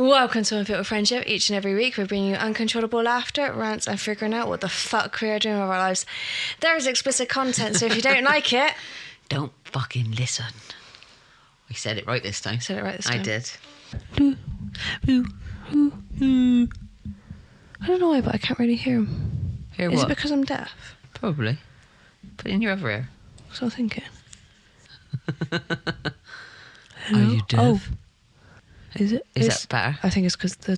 Welcome to Unfiltered Friendship. Each and every week we bring you uncontrollable laughter, rants and figuring out what the fuck we are doing with our lives. There is explicit content, so if you don't like it, don't fucking listen. We said it right this time. I did. I don't know why, but I can't really hear him. Hear Is what? it because I'm deaf? Probably. Put it in your other ear. That's what I'm thinking. Are you deaf? Oh. Is it? Is that better? I think it's because the...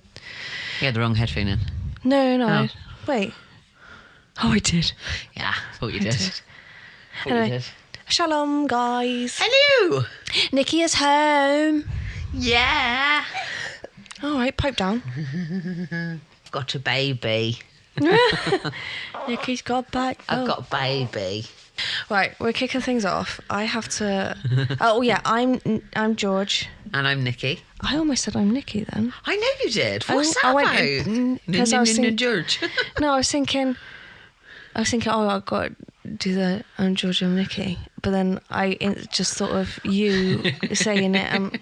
You had the wrong headphone in. No. Oh. Wait. Oh, I did. Yeah, thought you did. Anyway. Shalom, guys. Hello. Nikki is home. Yeah. All right, pipe down. Got a baby. Nikki's got back. I've got a baby. Right, we're kicking things off. I have to... Oh, yeah, I'm George. And I'm Nikki. I almost said I'm Nikki then. I know you did. What's that I about? Because I was thinking... George. No, I was thinking, oh, I've got to do the I'm George, I'm Nikki. But then I just thought of you saying it.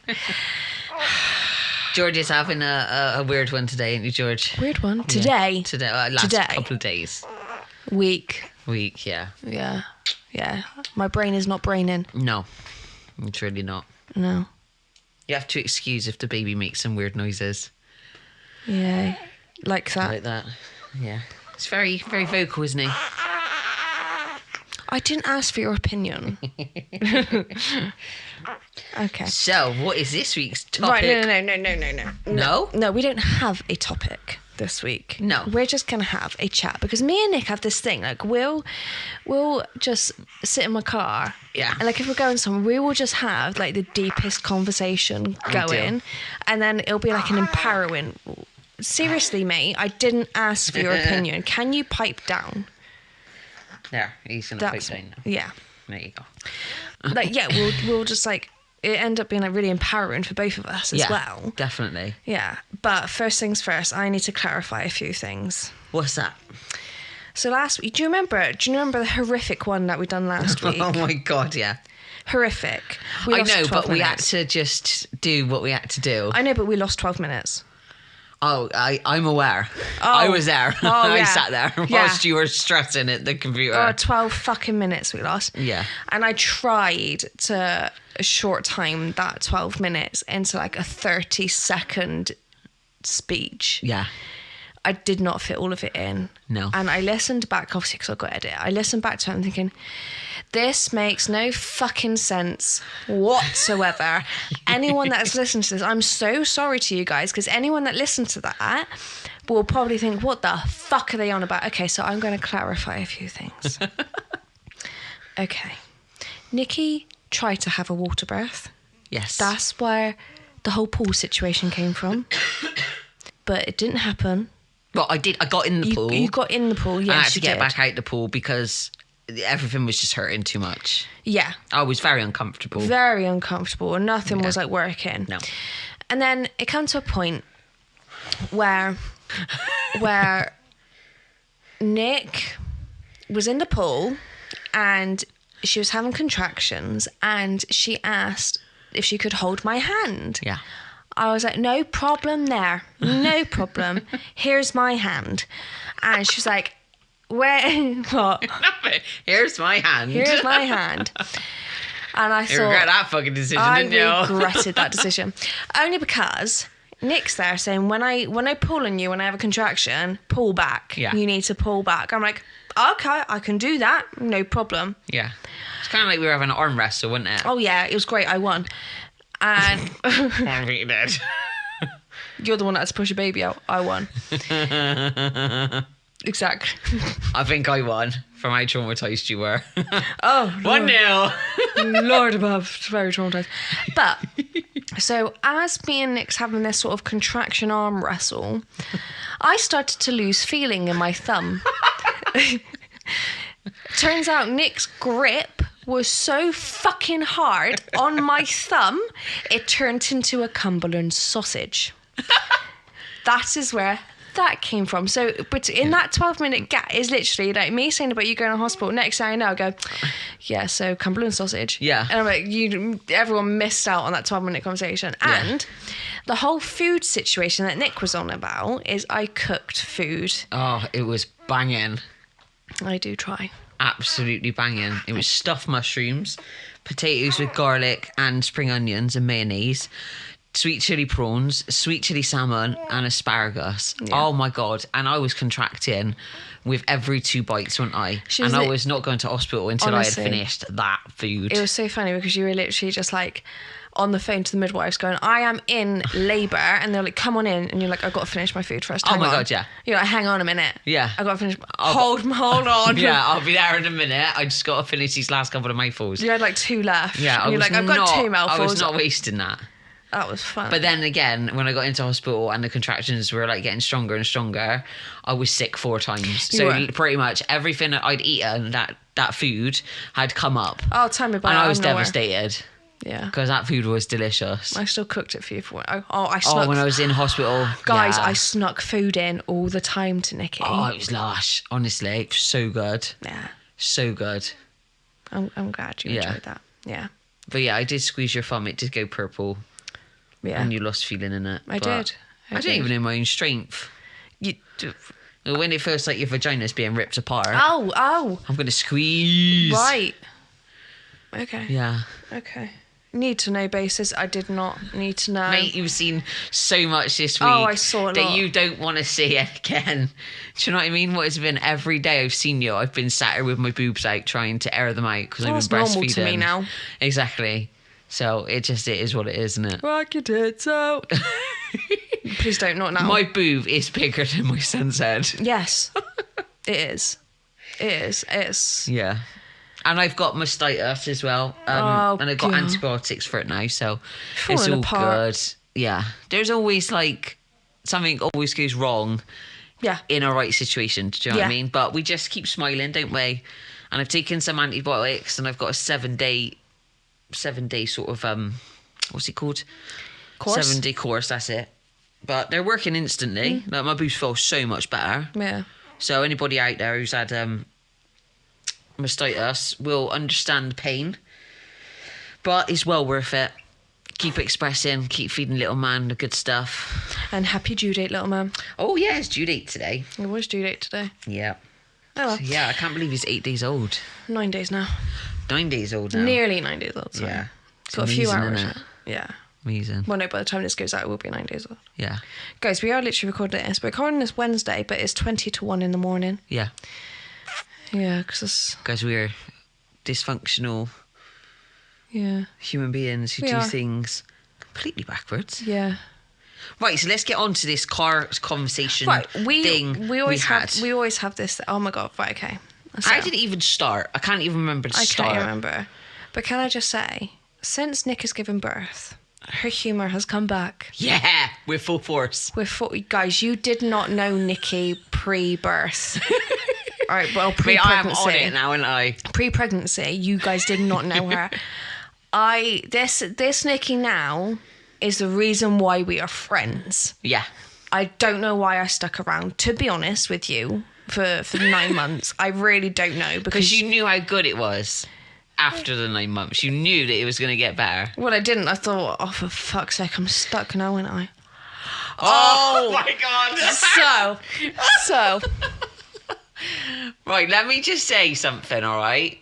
George is having a weird one today, ain't you, George? Weird one. Today. Yeah. Today. Last Today. couple of days. Week, yeah. Yeah. My brain is not braining. No, it's really not. No. You have to excuse if the baby makes some weird noises. Yeah. Like that. Like that. Yeah. It's very, very vocal, isn't he? I didn't ask for your opinion. Okay. So, what is this week's topic? Right, No? No, we don't have a topic this week. No. We're just going to have a chat because me and Nick have this thing. Like, we'll just sit in my car. Yeah. And, like, if we're going somewhere, we will just have, like, the deepest conversation going. And then it'll be, like, an empowering... Seriously, mate, I didn't ask for your opinion. Can you pipe down? There, he's going to pipe down now. Yeah. There you go. Like, yeah, we'll just, like... It end up being like really empowering for both of us as well. Definitely. Yeah, but first things first, I need to clarify a few things. What's that? So last week, do you remember the horrific one that we done last week? Oh my God, yeah. Horrific. I know, but we had minutes. to just do what we had to do. I know, but we lost 12 minutes. Oh, I'm aware. Oh. I was there. Oh, I yeah. sat there whilst you were stressing at the computer. Oh, 12 fucking minutes we lost. Yeah. And I tried to short time that 12 minutes into like a 30-second speech. Yeah. I did not fit all of it in. No. And I listened back, obviously, because I've got to edit. I listened back to it and thinking, this makes no fucking sense whatsoever. Anyone that has listened to this, I'm so sorry to you guys, because anyone that listened to that will probably think, what the fuck are they on about? Okay, so I'm going to clarify a few things. Okay. Nikki tried to have a water birth. Yes. That's where the whole pool situation came from. But it didn't happen. Well, I did. I got in the pool. You got in the pool, yes, I had to you get did. back out the pool because everything was just hurting too much. Yeah. I was very uncomfortable. Very uncomfortable, and nothing was like working. No. And then it came to a point where Nick was in the pool and she was having contractions and she asked if she could hold my hand. Yeah. I was like, no problem there. No problem. Here's my hand. And she's like, where? What? Here's my hand. Here's my hand. And I You thought... regret that fucking decision, didn't you? I regretted that decision. Only because Nick's there saying, when I pull on you, when I have a contraction, pull back. Yeah. You need to pull back. I'm like, okay, I can do that. No problem. Yeah. It's kind of like we were having an arm wrestle, wasn't it? Oh, yeah, it was great. I won. And I think you did. you're the one that had to push your baby out. I won. Exactly. I think I won from how traumatised you were. Oh, 1-0. Lord above, it's very traumatized. But so as me and Nick's having this sort of contraction arm wrestle, I started to lose feeling in my thumb. Turns out Nick's grip was so fucking hard on my thumb, it turned into a Cumberland sausage. That is where that came from. So, but in that 12-minute gap is literally like me saying about you going to hospital. Next thing I know, I go, yeah, so Cumberland sausage. Yeah. And I'm like, everyone missed out on that 12-minute conversation. Yeah. And the whole food situation that Nick was on about is I cooked food. Oh, it was banging. I do try. Absolutely banging. It was stuffed mushrooms, potatoes with garlic and spring onions and mayonnaise, sweet chili prawns, sweet chili salmon and asparagus. Yeah. Oh my God. And I was contracting with every 2 bites, wasn't I? And I was not going to hospital until honestly, I had finished that food. It was so funny because you were literally just like on the phone to the midwives going, I am in labour, and they're like, come on in, and you're like, I've got to finish my food first. Oh my God, yeah. You're like, hang on a minute. Yeah. I've got to finish. Hold on. Yeah, I'll be there in a minute. I just got to finish these last couple of mouthfuls. You had like 2 left. Yeah, and you're like, I've got 2 mouthfuls. I was not wasting that. That was fun. But then again, when I got into hospital and the contractions were like getting stronger and stronger, I was sick 4 times. So pretty much everything that I'd eaten, that food had come up. Oh, tell me about it. And I was devastated. Yeah. Because that food was delicious. I still cooked it for you. I snuck. Oh, when I was in hospital. Guys, yeah. I snuck food in all the time to Nikki. Oh, it was lush. Honestly, it was so good. Yeah. So good. I'm glad you enjoyed that. Yeah. But yeah, I did squeeze your thumb. It did go purple. Yeah. And you lost feeling in it. I did. I don't even know my own strength. When it feels like your vagina's being ripped apart. Oh. I'm going to squeeze. Right. Okay. Yeah. Okay. Need to know basis. I did not need to know. Mate, you've seen so much this week. Oh, I saw a that lot. you don't want to see it again. Do you know what I mean? What it's been every day I've seen you, I've been sat here with my boobs out trying to air them out because I've been breastfeeding. Normal to me now. Exactly. So it is what it is, isn't it? Rock your tits out. Please don't, not now. My boob is bigger than my son's head. Yes. It is. It's Yeah. And I've got mastitis as well. And I've got antibiotics for it now, so it's all good. Yeah. There's always like something always goes wrong. Yeah. In a right situation. Do you know what I mean? But we just keep smiling, don't we? And I've taken some antibiotics and I've got a 7-day sort of what's it called? Course. 7-day course, that's it. But they're working instantly. Like my boobs feel so much better. Yeah. So anybody out there who's had mastitis will understand the pain, but it's well worth it. Keep expressing, keep feeding little man the good stuff. And happy due date, little man. Oh yeah, it's due date today. It was due date today. Yeah. Oh well. So, yeah, I can't believe he's 8 days old. 9 days now. 9 days old now. Nearly 9 days old. So Yeah. it's got a few amazing, hours. isn't it? Yeah. Amazing. Well, no, by the time this goes out, it will be 9 days old. Yeah. Guys, we are literally recording this. We're recording this Wednesday, but it's 20 to 1 in the morning. Yeah. Yeah, because we're dysfunctional human beings who do things completely backwards. Yeah. Right, so let's get on to this car conversation thing we always have this. Oh my God, right, okay. So, I didn't even start. I can't even remember to start. I can't remember. But can I just say, since Nick has given birth, her humour has come back. Yeah, with full force. Guys, you did not know Nikki pre-birth. All right, well, I am on it now, and I pre-pregnancy, you guys did not know her. This Nikki now is the reason why we are friends. Yeah. I don't know why I stuck around, to be honest with you, for 9 months. I really don't know. Because you knew how good it was after the 9 months. You knew that it was going to get better. Well, I didn't. I thought, oh, for fuck's sake, I'm stuck now, aren't I? Oh my God. So. Right, let me just say something, all right?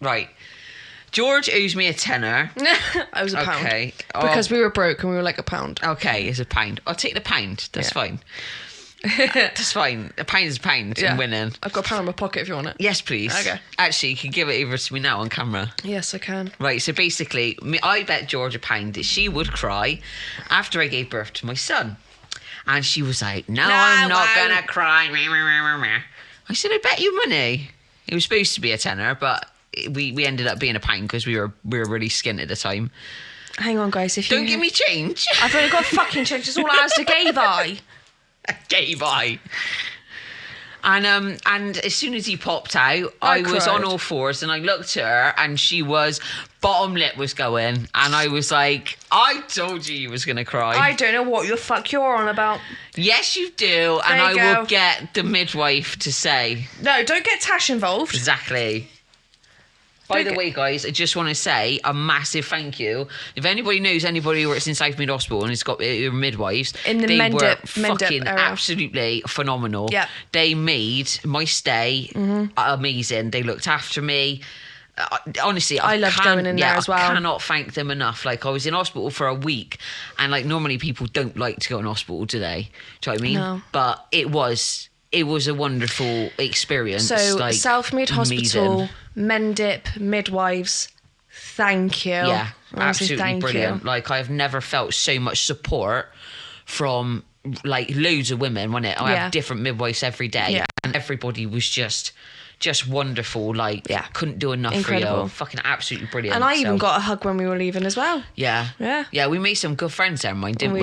Right. George owes me a tenner. I was a pound. Okay. Because we were broke and we were like a pound. Okay, it's a pound. I'll take the pound. That's fine. That's fine. A pound is a pound. I'm winning. I've got a pound in my pocket if you want it. Yes, please. Okay. Actually, you can give it over to me now on camera. Yes, I can. Right, so basically, I bet George a pound that she would cry after I gave birth to my son. And she was like, no, I'm not going to cry. I said, I bet you money. It was supposed to be a tenner, but we ended up being a pound because we were really skint at the time. Hang on, guys. Don't give me change. I've only got fucking change. It's all Asda gave I. Gave I. And as soon as he popped out, I was on all fours and I looked at her and she was, bottom lip was going. And I was like, I told you was going to cry. I don't know what the fuck you're on about. Yes, you do. And I will get the midwife to say. No, don't get Tash involved. Exactly. By the way, guys, I just want to say a massive thank you. If anybody knows anybody who works in South Mid Hospital and has got midwives, in the they were Mendip fucking absolutely phenomenal. Yeah. They made my stay amazing. They looked after me. Honestly, I loved going in there as well. I cannot thank them enough. Like, I was in hospital for a week, and like normally people don't like to go in hospital, do they? Do you know what I mean? No. But it was a wonderful experience. So, like, Southmead Hospital, amazing. Mendip, midwives, thank you. Yeah, Honestly, absolutely brilliant. Like, I've never felt so much support from like loads of women, wasn't it? I have different midwives every day, and everybody was just wonderful. Like, couldn't do enough Incredible. for you. Fucking absolutely brilliant. And I even got a hug when we were leaving as well. Yeah, we made some good friends there, mine, didn't we?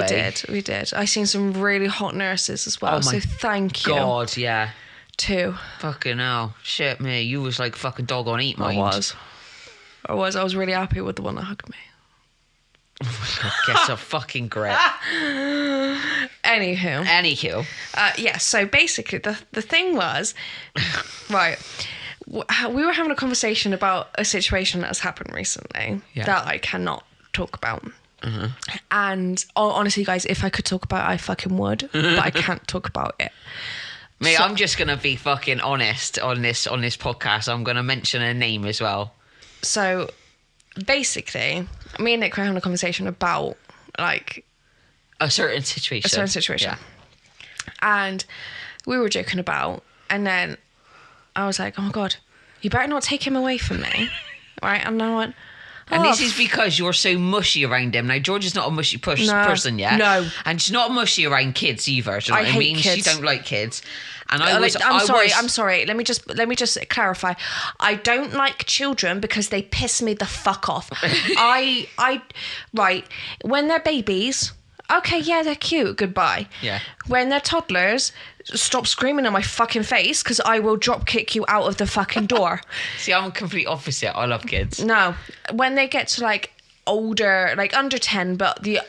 We did. I seen some really hot nurses as well. Oh my so thank you. God, yeah. Too. Fucking hell. Shit me. You was like fucking dog on eat, mind. I was really happy with the one that hugged me. Oh my God, get a fucking grip. Anywho. Yeah, so basically the thing was, right, we were having a conversation about a situation that has happened recently that I cannot talk about. And honestly, guys, if I could talk about it, I fucking would, but I can't talk about it. Mate, I'm just going to be fucking honest on this podcast. I'm going to mention a name as well. So, basically, me and Nick were having a conversation about, like... A certain situation. Yeah. And we were joking about, and then I was like, oh my God, you better not take him away from me. Right? And I went... And this is because you're so mushy around him. Now, George is not a mushy person yet. No. And she's not mushy around kids either. Do you know what I mean? Kids. She don't like kids. And I'm sorry. Let me just clarify. I don't like children because they piss me the fuck off. Right. When they're babies, okay, yeah, they're cute. Goodbye. Yeah. When they're toddlers, stop screaming in my fucking face because I will drop kick you out of the fucking door. See, I'm complete opposite. I love kids. No, when they get to like older, like under 10, but the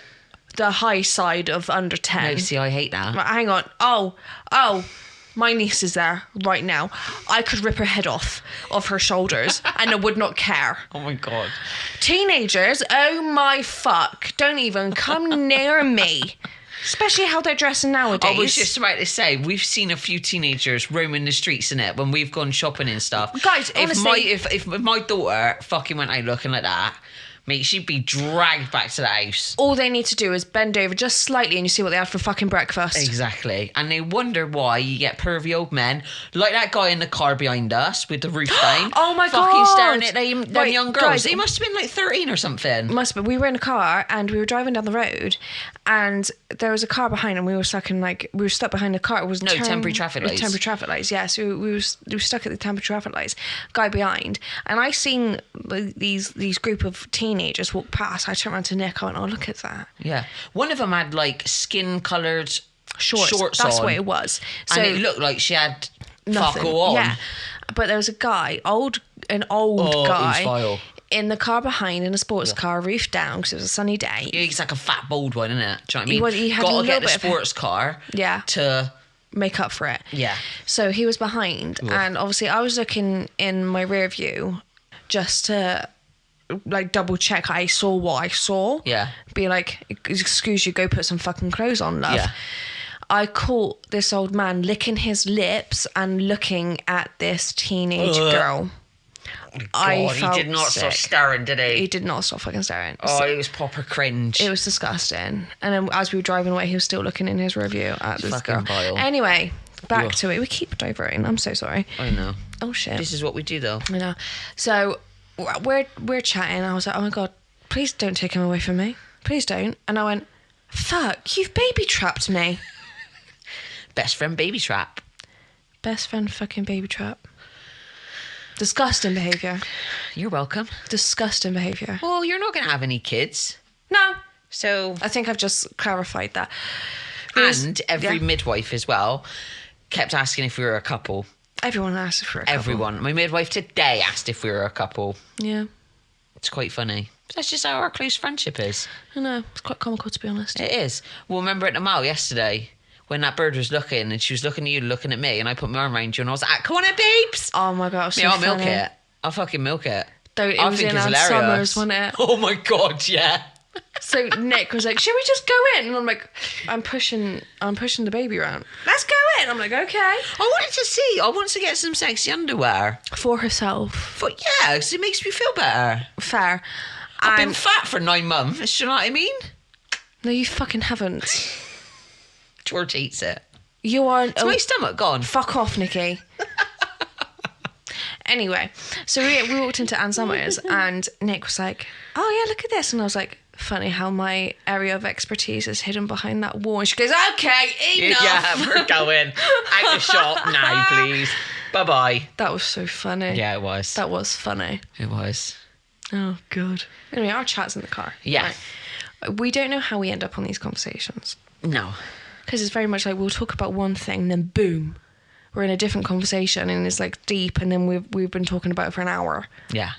high side of under 10. No, see, I hate that. Right, hang on. Oh. My niece is there right now. I could rip her head off of her shoulders and I would not care. Oh my God. Teenagers, oh my fuck. Don't even come near me. Especially how they're dressing nowadays. I was just about to say, we've seen a few teenagers roaming the streets, innit, when we've gone shopping and stuff. Guys, honestly... If my daughter fucking went out looking like that, mate, she'd be dragged back to the house. All they need to do is bend over just slightly and you see what they had for fucking breakfast. Exactly. And they wonder why you get pervy old men like that guy in the car behind us with the roof down. Oh my God. Fucking staring at them young girls. Guys, he must have been like 13 or something. Must have been. We were in a car and we were driving down the road and there was a car behind and we were stuck behind the car. It was temporary traffic lights. Temporary traffic lights, yeah. So we were stuck at the temporary traffic lights. Guy behind. And I seen these group of teenagers walk past. I turned around to Nick. I went, oh, look at that. Yeah. One of them had like skin-coloured shorts That's on. what it was. So and it looked like she had nothing. fuck all on. Yeah. But there was a guy, an old guy. It was vile. In the car behind, in a sports car, roof down, because it was a sunny day. Yeah, he's like a fat, bold one, isn't it? Do you know what I mean? He had Gotta a get little the bit sports car to... make up for it. Yeah. So he was behind, and obviously I was looking in my rear view just to... like double check I saw what I saw. Yeah. Be like, excuse you, go put some fucking clothes on, love. Yeah. I caught this old man licking his lips and looking at this teenage girl. God, he did not stop staring, did he? He did not stop fucking staring. Oh, it was proper cringe. It was disgusting. And then as we were driving away, he was still looking in his review at this fucking girl. vile. Anyway, back to it. We keep diverting. I'm so sorry. I know. Oh shit. This is what we do, though. I know. So we're chatting. I was like, oh my God, please don't take him away from me. Please don't. And I went, fuck, you've baby trapped me. Best friend baby trap. Best friend fucking baby trap. Disgusting behaviour. You're welcome. Disgusting behaviour. Well, you're not going to have any kids. No. So... I think I've just clarified that. And every midwife as well. kept asking if we were a couple. Everyone asked for a couple. Everyone. My midwife today asked if we were a couple. Yeah. It's quite funny. That's just how our close friendship is. I know. It's quite comical, to be honest. It is. Well, remember at the mall yesterday when that bird was looking and she was looking at you, looking at me, and I put my arm around you and I was like, come on in, babes. Oh my God, so I'll funny. milk it. I'll fucking milk it. It I was think in it's our hilarious. summers, wasn't it? Oh my God, yeah. So Nick was like, should we just go in? And I'm like, I'm pushing the baby around. Let's go in. I'm like, okay. I wanted to see. I want to get some sexy underwear. For herself. But yeah, because it makes me feel better. Fair. I've been fat for 9 months, do you know what I mean? No, you fucking haven't. George eats it. You are... Is my stomach gone? Fuck off, Nikki. Anyway, so we walked into Ann Summers and Nick was like, oh yeah, look at this. And I was like, funny how my area of expertise is hidden behind that wall. And she goes, okay, enough. Yeah, we're going. Out the shop now, please. Bye-bye. That was so funny. Yeah, it was. That was funny. It was. Oh, God. Anyway, our chat's in the car. Yeah. Right. We don't know how we end up on these conversations. No. Because it's very much like we'll talk about one thing, then boom, we're in a different conversation and it's like deep, and then we've been talking about it for an hour. Yeah.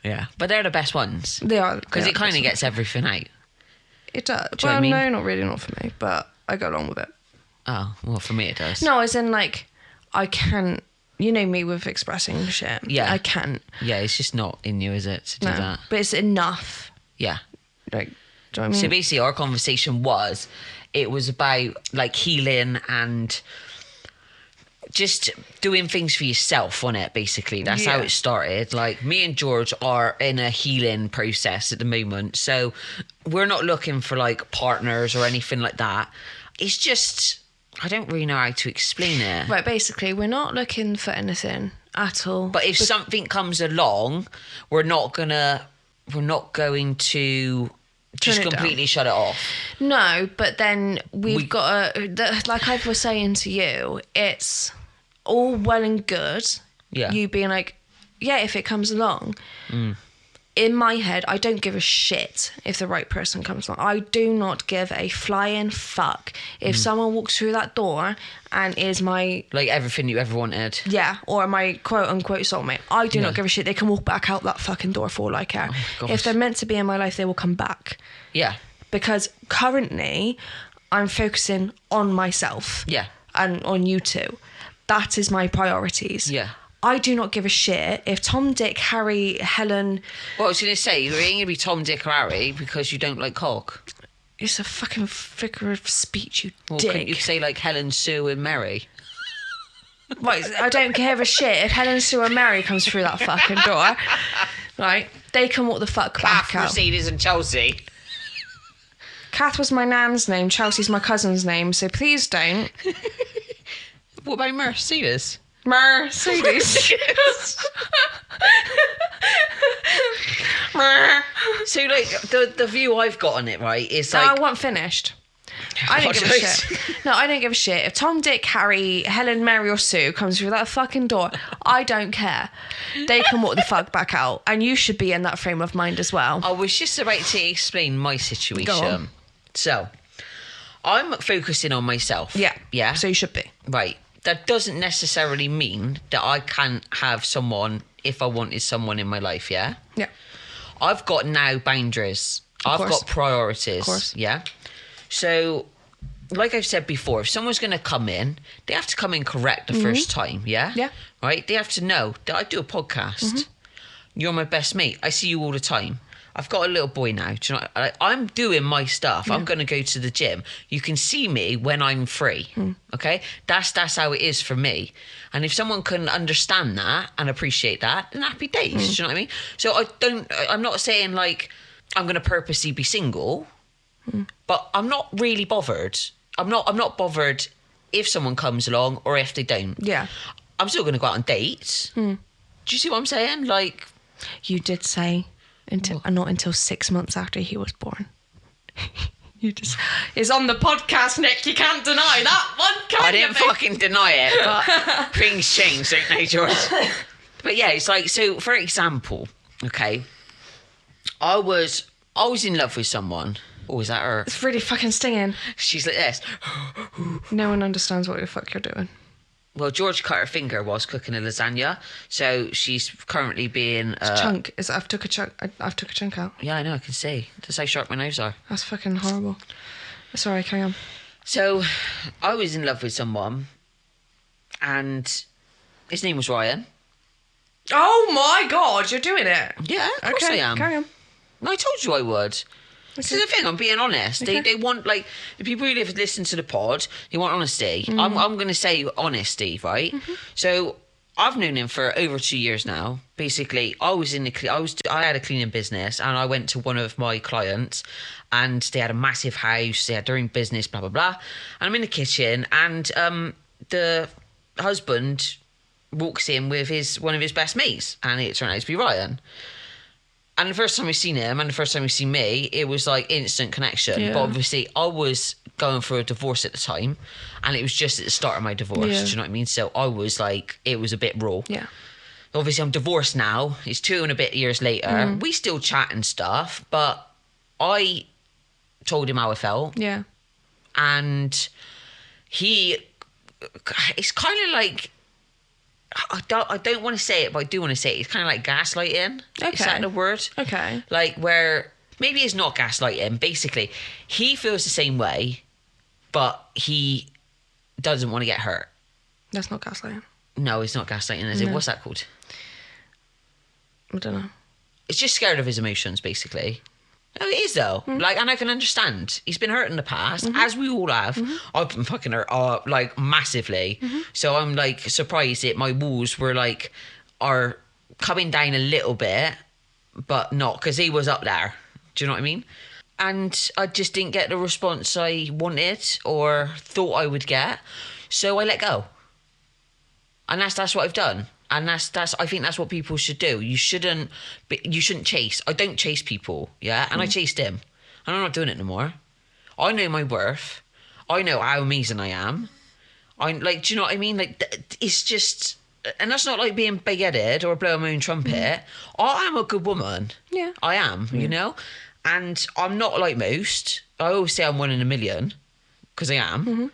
Yeah. But they're the best ones. They are. Because it kind of gets everything out. It does. Do you know what I mean? No, not really, not for me, but I go along with it. Oh, well, for me it does. No, as in like, I can't, you know me with expressing shit. Yeah. I can't. Yeah, it's just not in you, is it, to do that? But it's enough. Yeah. Like, do you know what I mean? So basically our conversation was, it was about like healing and just doing things for yourself, wasn't it, basically? That's how it started. Like, me and George are in a healing process at the moment, so we're not looking for like partners or anything like that. It's just, I don't really know how to explain it. Right, basically, we're not looking for anything at all. But if something comes along, we're not going to just Turn it completely shut it off. No, but then we've got to, like I was saying to you, it's all well and good. Yeah. You being like, yeah, if it comes along. In my head, I don't give a shit if the right person comes along. I do not give a flying fuck if someone walks through that door and is my... Like everything you ever wanted. Yeah, or my quote-unquote soulmate. I do not give a shit. They can walk back out that fucking door for all I care. Oh, if they're meant to be in my life, they will come back. Yeah. Because currently, I'm focusing on myself. Yeah. And on you two. That is my priorities. Yeah. I do not give a shit if Tom, Dick, Harry, Helen... Well, I was going to say, you ain't going to be Tom, Dick or Harry because you don't like cock. It's a fucking figure of speech, you Well, dick. couldn't you say like Helen, Sue and Mary? Right, I don't give a shit if Helen, Sue and Mary comes through that fucking door. Right? They can walk the fuck back Kath, out. Mercedes and Chelsea. Kath was my nan's name, Chelsea's my cousin's name, so please don't. What about Mercedes? Mercedes. So like the view I've got on it, right, is No, like I want finished. I don't give a shit. No, I don't give a shit. If Tom, Dick, Harry, Helen, Mary or Sue comes through that fucking door, I don't care. They can walk the fuck back out. And you should be in that frame of mind as well. I was just about to explain my situation. Go on. So I'm focusing on myself. Yeah. Yeah. So you should be. Right. That doesn't necessarily mean that I can't have someone if I wanted someone in my life, yeah? Yeah. I've got now boundaries. I've course. got priorities. Of course. Yeah. So, like I've said before, if someone's going to come in, they have to come in correct the first time, yeah? Yeah. Right? They have to know that I do a podcast. You're my best mate. I see you all the time. I've got a little boy now. Do you know, I'm doing my stuff. I'm going to go to the gym. You can see me when I'm free. Okay? That's how it is for me. And if someone can understand that and appreciate that, then happy days. Do you know what I mean? So I'm not saying like I'm going to purposely be single, but I'm not really bothered. I'm not bothered if someone comes along or if they don't. Yeah. I'm still going to go out on dates. Do you see what I'm saying? Like, You did say not until 6 months after he was born. It's on the podcast, Nick. You can't deny that one, can I you, didn't mate? fucking deny it, but things change, don't they, George? But yeah, it's like, so for example, okay, I was in love with someone, Oh, is that her? It's really fucking stinging. She's like this. No one understands what the fuck you're doing. Well, George cut her finger whilst cooking a lasagna, so she's currently being... Chunk. I've took a chunk out. Yeah, I know, I can see. That's how sharp my knives are. That's fucking horrible. Sorry, carry on. So, I was in love with someone, and his name was Ryan. Oh my God, you're doing it. Yeah, of course I am. Carry on. I told you I would. This is the thing, I'm being honest. Okay. They want, like, the people who listen to the pod, they want honesty. I'm going to say honesty, right? So I've known him for over 2 years now. Basically, I had a cleaning business, and I went to one of my clients, and they had a massive house, they had their own business, blah, blah, blah. And I'm in the kitchen, and the husband walks in with one of his best mates, and it turned out to be Ryan. And the first time we seen him and the first time we seen me, it was like instant connection. Yeah. But obviously I was going through a divorce at the time, and it was just at the start of my divorce. Yeah. Do you know what I mean? So I was like, it was a bit raw. Yeah. Obviously I'm divorced now. It's 2 and a bit years later. We still chat and stuff, but I told him how I felt. Yeah. And it's kind of like, I don't want to say it, but I do want to say it. It's kind of like gaslighting. Okay. Is that the word? Okay. Like, where maybe it's not gaslighting. Basically, he feels the same way, but he doesn't want to get hurt. That's not gaslighting. No, it's not gaslighting, is it? What's that called? I don't know. It's just scared of his emotions, basically. No, it is though. Like, and I can understand. He's been hurt in the past, as we all have. I've been fucking hurt, like, massively. So I'm like surprised that my walls are coming down a little bit, but not, because he was up there. Do you know what I mean? And I just didn't get the response I wanted or thought I would get, so I let go. And that's what I've done. And I think that's what people should do. You shouldn't chase. I don't chase people, yeah? And I chased him. And I'm not doing it no more. I know my worth. I know how amazing I am. I'm like, do you know what I mean? Like, it's just, and that's not like being big-headed or blowing my own trumpet. I am a good woman. Yeah. I am, you know? And I'm not like most. I always say I'm 1 in a million, because I am.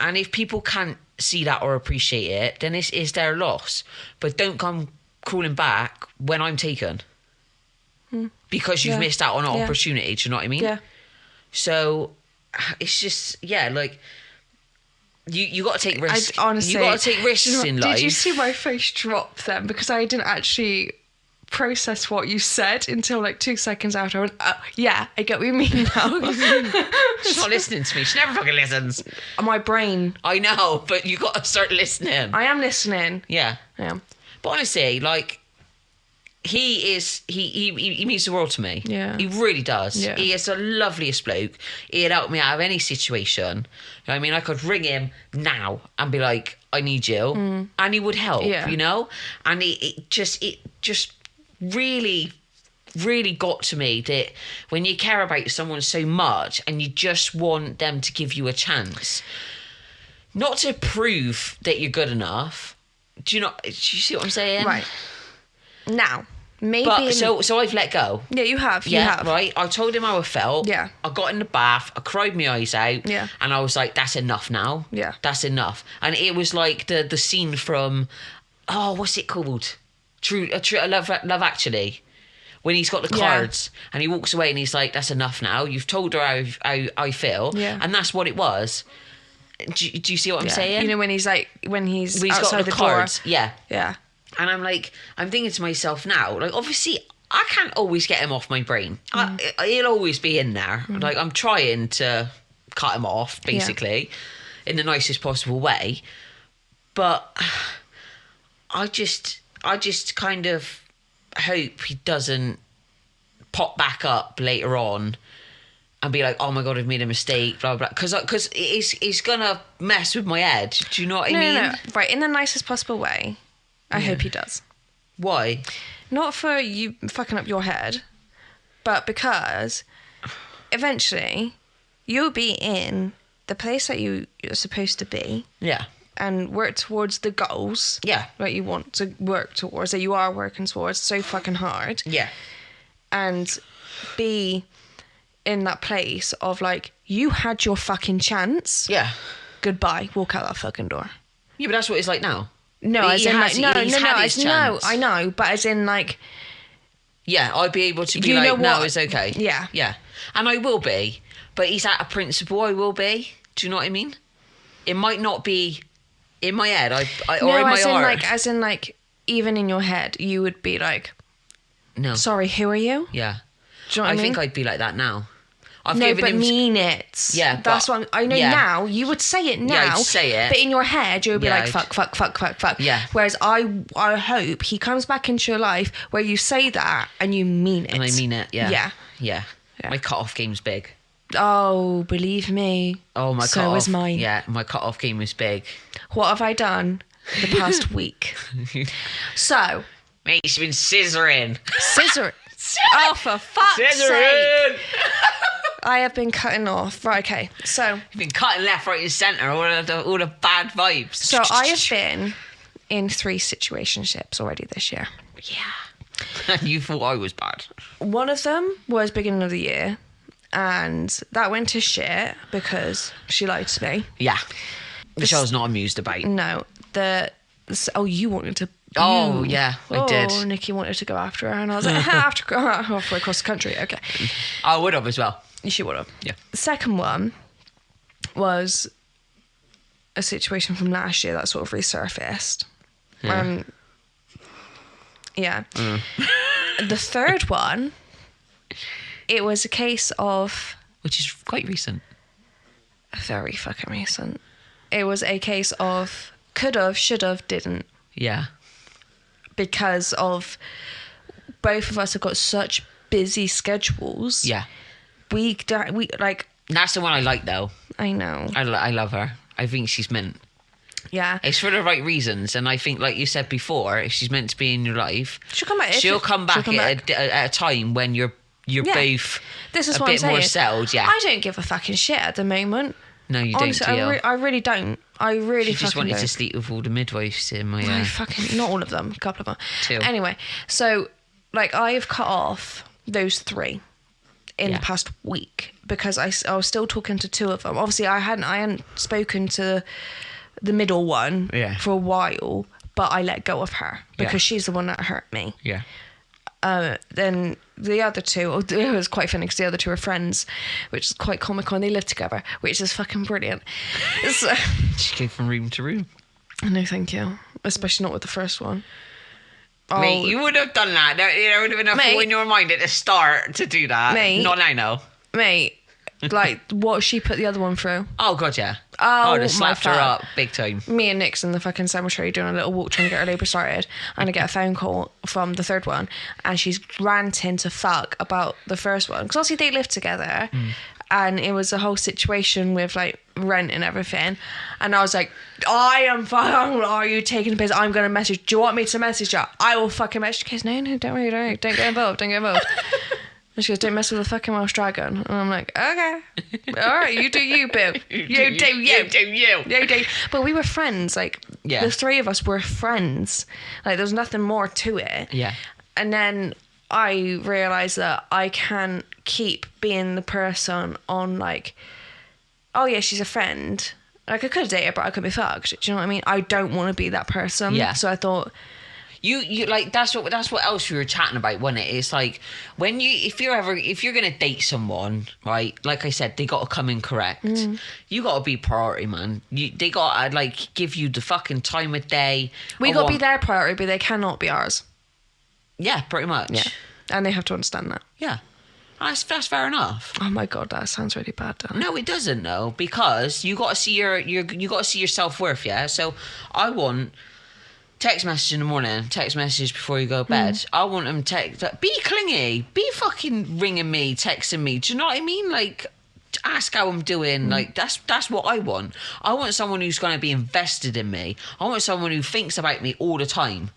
And if people can't see that or appreciate it, then it's their loss. But don't come crawling back when I'm taken, because you've missed out on an opportunity. Do you know what I mean? Yeah. So it's just, like, you got to take risks. Honestly, you got to take risks in life. Did you see my face drop then? Because I didn't actually process what you said until like 2 seconds after. I went, yeah, I get what you mean now. She's not listening to me. She never fucking listens. My brain. I know, but you got to start listening. I am listening. Yeah. I am. But honestly, like, he means the world to me. Yeah. He really does. Yeah. He is the loveliest bloke. He'd help me out of any situation. You know what I mean? I could ring him now and be like, I need you. And he would help, you know? And it just really, really got to me that when you care about someone so much and you just want them to give you a chance, not to prove that you're good enough. Do you see what I'm saying? Right. Now, maybe. But so I've let go. Yeah, you have. Yeah, right. I told him how I felt. Yeah. I got in the bath. I cried my eyes out. Yeah. And I was like, "That's enough now. Yeah. That's enough." And it was like the scene from, what's it called? True Love Actually, when he's got the cards and he walks away and he's like, "That's enough now. You've told her how I feel." Yeah. And that's what it was. Do you see what I'm saying? You know, when he's outside got the cards. door. Yeah. Yeah. And I'm thinking to myself now, like, obviously I can't always get him off my brain. He'll always be in there. Like, I'm trying to cut him off, basically, in the nicest possible way. But I just kind of hope he doesn't pop back up later on and be like, "Oh my God, I've made a mistake," blah, blah, blah. Because it's going to mess with my head. Do you know what I mean? No. Right, in the nicest possible way. I hope he does. Why? Not for you fucking up your head, but because eventually you'll be in the place that you're supposed to be. Yeah. And work towards the goals. Yeah. That you want to work towards, that you are working towards so fucking hard. Yeah. And be in that place of like, you had your fucking chance. Yeah. Goodbye. Walk out that fucking door. Yeah, but that's what it's like now. No, as in like, no, chance. I know, but as in like, yeah, I'd be able to be You know like, no, what? it's okay. Yeah. Yeah. And I will be, but he's at a principle I will be. Do you know what I mean? It might not be in my head, or in my heart. as in like, even in your head, you would be like, No. sorry, who are you? Yeah. Do you know what I mean? think I'd be like that now. I've No, given but him... mean it. Yeah, that's but- what I know yeah. now. You would say it now. Yeah, I'd say it. But in your head, you would be Yeah, like, I'd- fuck. Yeah. Whereas I hope he comes back into your life where you say that and you mean it. And I mean it, yeah. Yeah. Yeah. Yeah. My cut-off game's big. Oh, believe me. Oh, my So cut-off... is mine. Yeah, my cut-off game was big. What have I done the past week? So, Mate, she's been scissoring. scissor. Oh, for fuck's sake. Scissoring! I have been cutting off. Right, okay. So, You've been cutting left, right and centre, all the bad vibes. so I have been in 3 situationships already this year. Yeah. And you thought I was bad. One of them was beginning of the year, and that went to shit because she lied to me. Yeah. Which I was not amused about. No, you wanted to. Oh, you- yeah, I did. Oh, Nikki wanted to go after her, and I was like, halfway across the country. Okay, I would have as well. she would have. Yeah. The second one was a situation from last year that sort of resurfaced. Yeah. Yeah. The third one, it was a case of Which is quite recent. very fucking recent. It was a case of could've, should've, didn't, Yeah. because of both of us have got such busy schedules. Yeah. We like. That's the one I like, though. I know. I love her. I think she's meant. Yeah. It's for the right reasons. And I think, like you said before, if she's meant to be in your life, She'll come back. she'll come back at a time when you're Yeah. both This is a what I'm bit more saying. settled. Yeah. I don't give a fucking shit at the moment. No, you Honestly, don't, do you? I really don't. I really She just fucking wanted don't. to sleep with all the midwives in my... I fucking not all of them, a couple of them. 2. Anyway, so like I've cut off those 3 in Yeah. the past week because I was still talking to 2 of them. Obviously, I hadn't spoken to the middle one Yeah. for a while, but I let go of her because Yeah. she's the one that hurt me. Yeah. Then the other 2, it was quite funny because the other 2 are friends, which is quite comical, and they live together, which is fucking brilliant. So, She came from room to room. no, thank you. Especially not with the first one. Mate, you would have done that. There would have been a Mate. thought in your mind at the start to do that. Mate. Not now, no. Mate, like what she put the other one through. Oh, God, yeah. Oh, I'd my have slapped her fuck. up big time. Me and Nick's in the fucking cemetery doing a little walk trying to get her labour started, and I get a phone call from the third one, and she's ranting to fuck about the first one because obviously they live together, and it was a whole situation with like rent and everything, and I was like, I am fucking. Are you taking the piss? I'm gonna message. Do you want me to message her? I will fucking message. She goes, no, don't worry, don't get involved. And she goes, don't mess with the fucking Welsh dragon. And I'm like, okay. All right, you do you, boo. You do you. You do. But we were friends. Like, Yeah. the 3 of us were friends. Like, there was nothing more to it. Yeah. And then I realised that I can't keep being the person on, like, oh, yeah, she's a friend. Like, I could have dated her, but I could be fucked. Do you know what I mean? I don't want to be that person. Yeah. So I thought... You like that's what else we were chatting about, wasn't it? It's like when if you're gonna date someone, right? Like I said, they gotta come in correct. You gotta be priority, man. They gotta like give you the fucking time of day. We got to be their priority, but they cannot be ours. Yeah, pretty much. Yeah. And they have to understand that. Yeah. That's fair enough. Oh my God, that sounds really bad, doesn't it? No, it doesn't though, because you gotta see you gotta see your self-worth, yeah? So I want text message in the morning, text message before you go to bed. I want them be clingy, be fucking ringing me, texting me. Do you know what I mean? Like, ask how I'm doing. Like, that's what I want. I want someone who's going to be invested in me. I want someone who thinks about me all the time.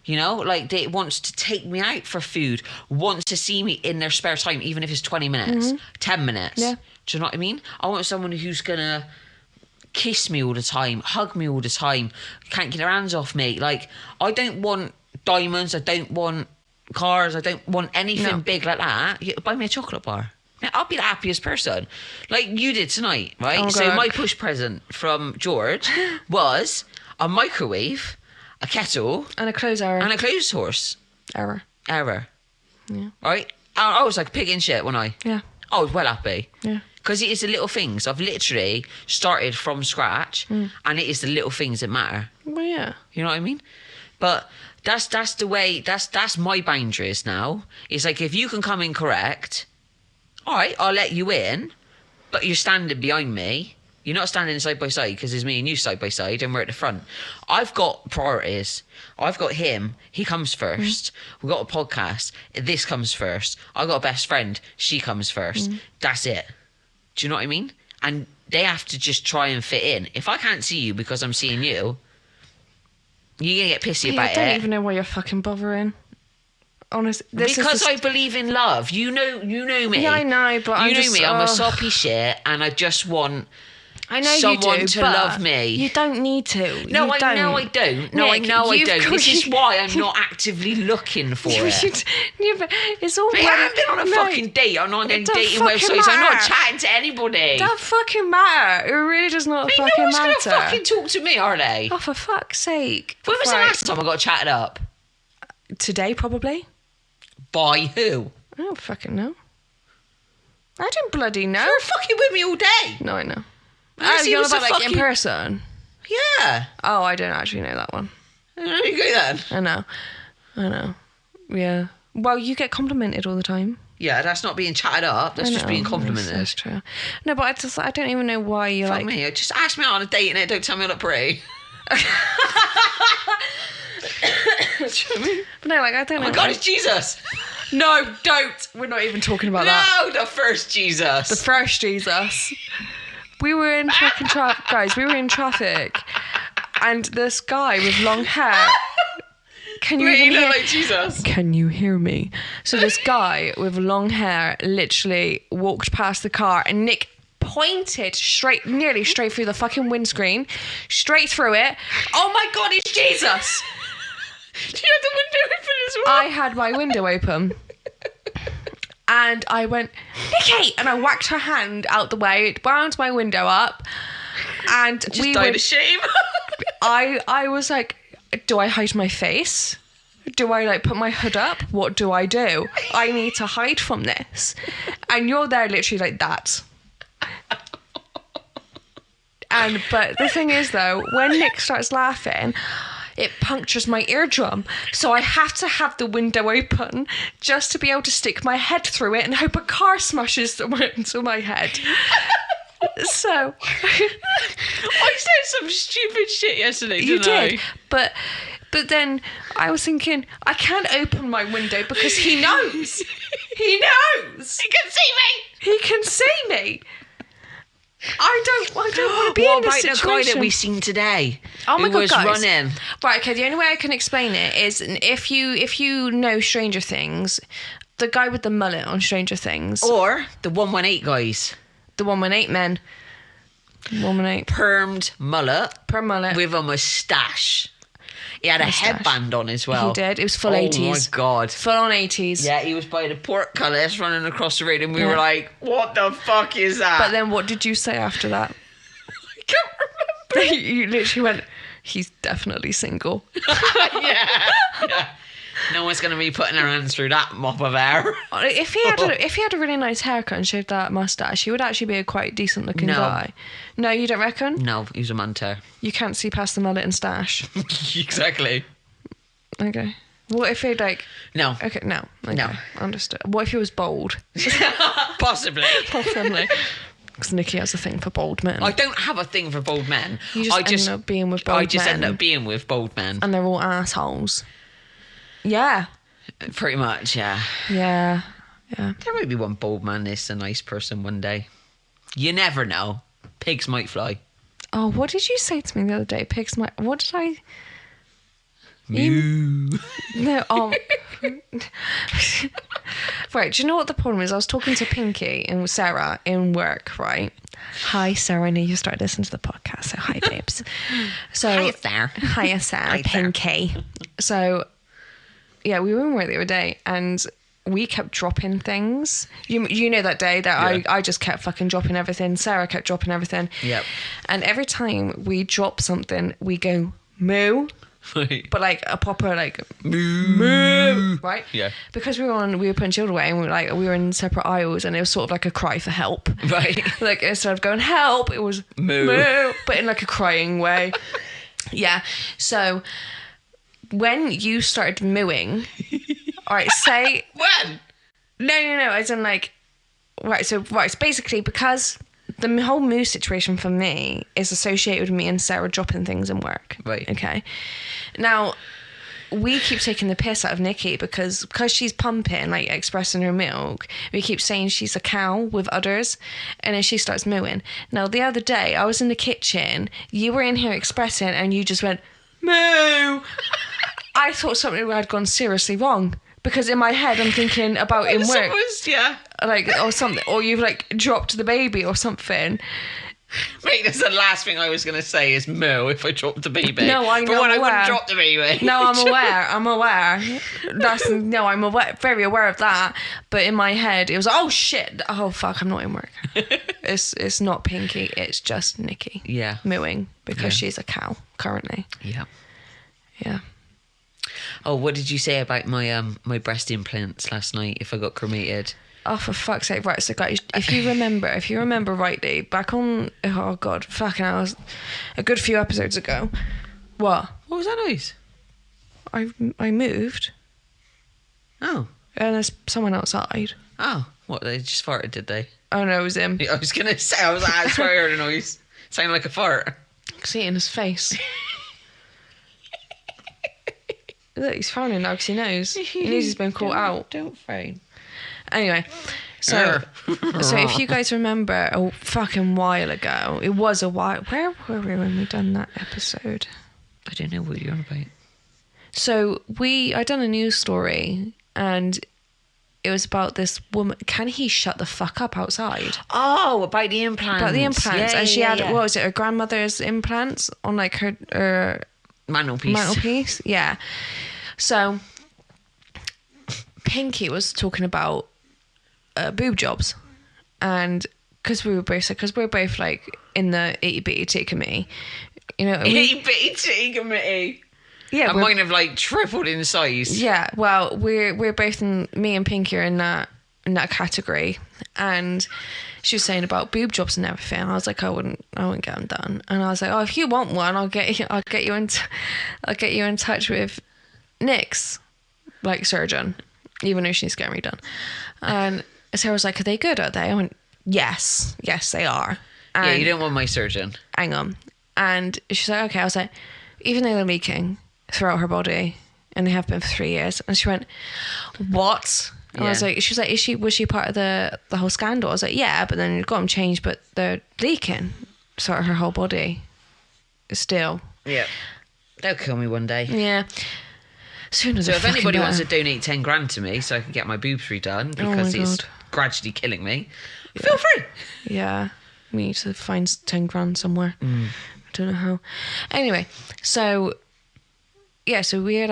You know, like they wants to take me out for food, wants to see me in their spare time, even if it's 20 minutes, 10 minutes. Yeah. Do you know what I mean? I want someone who's going to kiss me all the time, hug me all the time, can't get their hands off me. Like, I don't want diamonds, I don't want cars, I don't want anything No. big like that. You buy me a chocolate bar. I'll be the happiest person. Like you did tonight, right? Oh, So God. my push present from George was a microwave, a kettle, And a clothes error. and a clothes horse. Error. Yeah. Right? I was like a pig in shit when I Yeah. was well happy. Yeah. Because it is the little things. I've literally started from scratch, and it is the little things that matter. Well, yeah. You know what I mean? But that's the way. That's my boundaries now. It's like if you can come in correct, all right, I'll let you in, but you're standing behind me. You're not standing side by side because it's me and you side by side, and we're at the front. I've got priorities. I've got him. He comes first. We've got a podcast. This comes first. I've got a best friend. She comes first. That's it. Do you know what I mean? And they have to just try and fit in. If I can't see you because I'm seeing you, you're going to get pissy about I don't it. even know why you're fucking bothering. Honestly. Because I believe in love. You know me. Yeah, I know, but you I'm know just... me. I'm a soppy shit, and I just want I know someone you do, to but love me. You don't need to. No, You I know I don't. No, Nick, I know I you've don't. got- This is why I'm not actively looking for it. Yeah, but it's all... I haven't been on a fucking date. I'm on it dating don't fucking websites. I'm not matter. chatting to anybody. That fucking matter. It really does not Ain't no fucking one's matter. gonna fucking talk to me, are they? Oh, for fuck's sake. When was the Right. last time I got chatted up? Today, probably. By who? I don't fucking know. I don't bloody know. You're fucking with me all day. No, I know. Unless he you're was a about like in fucking- person. Yeah. Oh, I don't actually know that one. There you go then. I know. Yeah. Well, you get complimented all the time. Yeah, that's not being chatted up. That's I just know, being complimented. That's true. No, but I don't even know why you're Fuck like... me. Just ask me out on a date and it. Don't tell me I look pretty. But no, like, I don't know. Oh my God, why- it's Jesus. No, don't. We're not even talking about that. No, the first Jesus. The first Jesus. We were in fucking traffic, guys. We were in traffic, and this guy with long hair. Can you Wait, even you hear? look like Jesus. Can you hear me? So this guy with long hair literally walked past the car, and Nick pointed nearly straight through the fucking windscreen, straight through it. Oh my God, it's Jesus! Do you have the window open as well? I had my window open. And I went, Nikki! And I whacked her hand out the way, it wound my window up. And Just died of shame. I was like, do I hide my face? Do I like put my hood up? What do? I need to hide from this. And you're there literally like that. But the thing is though, when Nick starts laughing, it punctures my eardrum. So I have to have the window open just to be able to stick my head through it and hope a car smashes into my head. So I said some stupid shit yesterday, you didn't I? did. But then I was thinking, I can't open my window because he knows. He knows. You can see me. He can see me. I don't want to be What in this about the situation. guy that we seen today? Oh my who God, was guys. running. Right, okay, the only way I can explain it is if you know Stranger Things, the guy with the mullet on Stranger Things, Or the 118 guys. the 118 men. 118 Permed mullet per mullet. with a moustache. He had a Moustache. headband on as well. He did. It was full Oh 80s. my God. Full on 80s. Yeah, he was by the portcullis running across the road and we Yeah. were like, what the fuck is that? But then what did you say after that? I can't remember. You literally went, he's definitely single. yeah. No one's going to be putting their hands through that mop of hair. If he had a really nice haircut and shaved that mustache, he would actually be a quite decent looking No. guy. No, you don't reckon? No, he was a manter. You can't see past the mullet and stash. Exactly. Okay. What if he like... No. Okay, no. Okay, No. Understood. What if he was bold? Possibly. Possibly. Because Nikki has a thing for bold men. I don't have a thing for bold men. You just end up being with bold I just men. end up being with bold men. And they're all assholes. Yeah. Pretty much, yeah. Yeah. Yeah. There might be one bold man that's a nice person one day. You never know. Pigs might fly. Oh, what did you say to me the other day? Pigs might... What did I... Moo. No, Right, do you know what the problem is? I was talking to Pinky and Sarah in work, right? Hi, Sarah. I know you started listening to the podcast, so hi, babes. So, Hiya, Sarah. Hiya, Sarah. Hi, Sarah. Pinky. So, yeah, we were in work the other day, and we kept dropping things. You know that day that I just kept fucking dropping everything. Sarah kept dropping everything. Yep. And every time we drop something, we go moo. Right. But like a proper like Moo. right? Yeah. Because we were putting children away, and we were in separate aisles, and it was sort of like a cry for help. Right. Like instead of going help, it was moo, but in like a crying way. Yeah. So when you started mooing, all right, say When? no. As in like right. So it's basically because the whole moo situation for me is associated with me and Sarah dropping things in work. Right. Okay. Now, we keep taking the piss out of Nikki because she's pumping, like expressing her milk. We keep saying she's a cow with udders, and then she starts mooing. Now, the other day, I was in the kitchen, you were in here expressing, and you just went, moo. I thought something had gone seriously wrong. Because in my head, I'm thinking about in work. Yeah. Like, or something, or you've like dropped the baby or something. Mate, that's the last thing I was going to say is moo if I dropped the baby. No, I know. But when I aware. wouldn't drop the baby. No, I'm aware. I'm aware, very aware of that. But in my head, it was, oh shit, oh fuck, I'm not in work. It's not Pinky, it's just Nikki. Yeah. Mooing because she's a cow currently. Yeah. Yeah. Oh, what did you say about my my breast implants last night if I got cremated? Oh, for fuck's sake. Right, so guys, if you remember rightly, back on, oh God, fucking hell, a good few episodes ago. What? What was that noise? I moved. Oh. And there's someone outside. Oh. What, they just farted, did they? Oh no, it was him. I was going to say, I swear I heard a noise. Sounded like a fart. I can see it in his face. Look, he's frowning now because he knows. He knows he's been caught out. Don't frown. Anyway, so if you guys remember a fucking while ago, it was a while. Where were we when we done that episode? I don't know what you're on about. So I done a news story, and it was about this woman. Can he shut the fuck up outside? Oh, about the implants. About the implants, Yeah, and she yeah, had what was it? Her grandmother's implants on like her mantelpiece. Yeah. So Pinky was talking about boob jobs, and because we're both like in the itty bitty tea committee, you know. Itty bitty tea committee. Yeah, and mine have like tripled in size. Yeah, well, we're both me and Pinky are in that category, and she was saying about boob jobs and everything. I was like, I wouldn't get them done, and I was like, oh, if you want one, I'll get you in touch with Nick's like surgeon, even though she's getting redone. And Sarah was like, are they good? Are they? I went, yes, they are. And yeah, you don't want my surgeon. Hang on. And she's like, okay. I was like, even though they're leaking throughout her body, and they have been for 3 years. And she went, what? And I was like, she was like, was she part of the whole scandal? I was like, yeah, but then you got them changed, but they're leaking sort of her whole body still. Yeah. They'll kill me one day. Yeah. So if anybody wants to donate 10 grand to me so I can get my boobs redone because it's gradually killing me, feel free. Yeah. We need to find 10 grand somewhere. I don't know how. Anyway, so yeah, so we're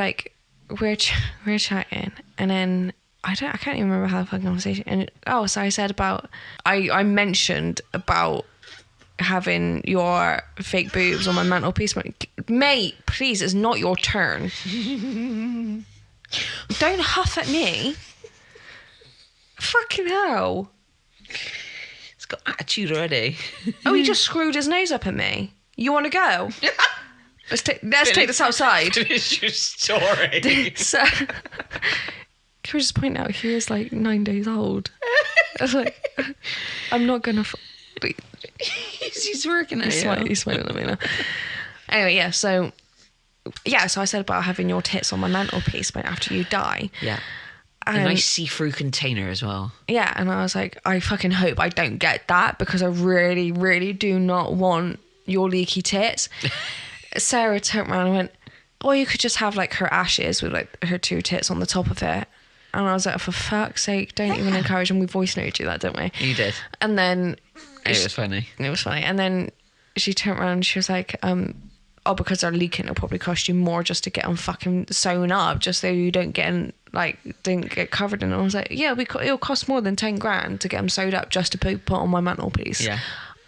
chatting, and then I can't even remember how the fucking conversation. And so I said about I mentioned about having your fake boobs on my mantelpiece. Mate, please, it's not your turn. Don't huff at me. Fucking hell. It's got attitude already. Oh, he just screwed his nose up at me. You want to go? Let's take this outside. Finish your story. So, can we just point out he is like 9 days old? I was like, I'm not gonna. He's working at it. He's smiling at me now. Anyway, so I said about having your tits on my mantelpiece, but after you die. Yeah. A nice see-through container as well. Yeah, and I was like, I fucking hope I don't get that because I really, really do not want your leaky tits. Sarah turned around and went, or you could just have like her ashes with like her 2 tits on the top of it. And I was like, for fuck's sake, don't even encourage them. We voice noted you that, don't we? You did. And then it was funny. It was funny. And then she turned around and she was like, because they're leaking, it'll probably cost you more just to get them fucking sewn up, just so you don't get like didn't get covered in it. I was like, yeah, it'll cost more than 10 grand to get them sewed up just to put on my mantelpiece. Yeah.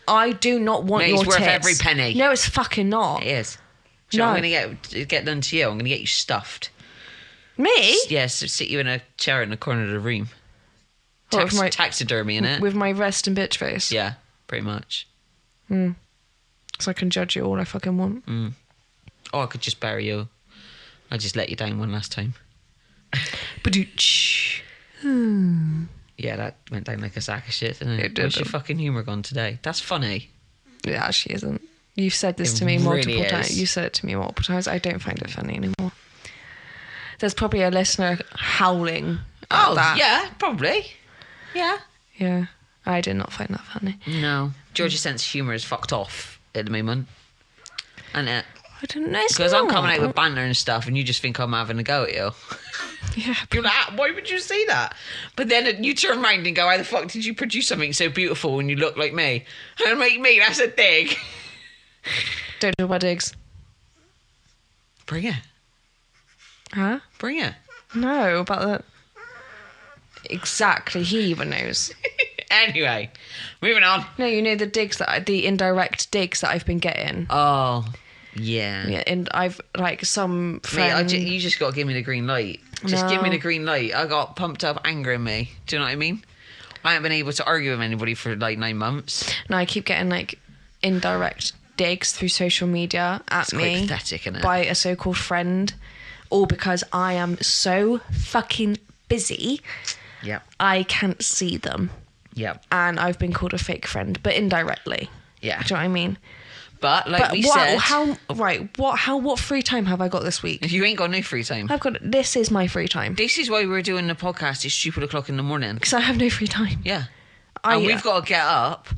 I do not want your it's worth tits. every penny. No, it's fucking not. It is. So No. I'm going to get done to you. I'm going to get you stuffed. Me? Yes, sit you in a chair in the corner of the room. What, with my- Taxidermy in it. With my rest and bitch face. Yeah, pretty much. So I can judge you all I fucking want. Or I could just bury you. I'll just let you down one last time. Badooch. Yeah, that went down like a sack of shit, didn't it? It did. Where's your fucking humour gone today? That's funny. It actually isn't. You've said this It to me really multiple is. times. You said it to me multiple times. I don't find it funny anymore. There's probably a listener howling at that. yeah, probably. Yeah. Yeah. I did not find that funny. No. George's sense of humour is fucked off at the moment. And it. I don't know. Because I'm coming out with banter and stuff and you just think I'm having a go at you. Yeah. You're like, why would you say that? But then you turn around and go, how the fuck did you produce something so beautiful when you look like me? And I'm like, me, that's a dig. Don't do my digs. Bring it. Huh? Bring it. No, about that. Exactly. He even knows. Anyway, moving on. No, you know the indirect digs that I've been getting. Oh, yeah. Yeah, and I've like some Mate, friend. you just got to give me the green light. Just give me the green light. I got pumped up anger in me. Do you know what I mean? I haven't been able to argue with anybody for like 9 months. No, I keep getting like indirect digs through social media at It's me quite pathetic, isn't it? by a so-called friend, all because I am so fucking busy. Yep. I can't see them, Yep. and I've been called a fake friend, but indirectly. Yeah. Do you know what I mean? But like we said, what free time have I got this week? you ain't got no free time. This is my free time This is why we're doing the podcast. It's stupid o'clock in the morning. because I have no free time. Yeah. And we've got to get up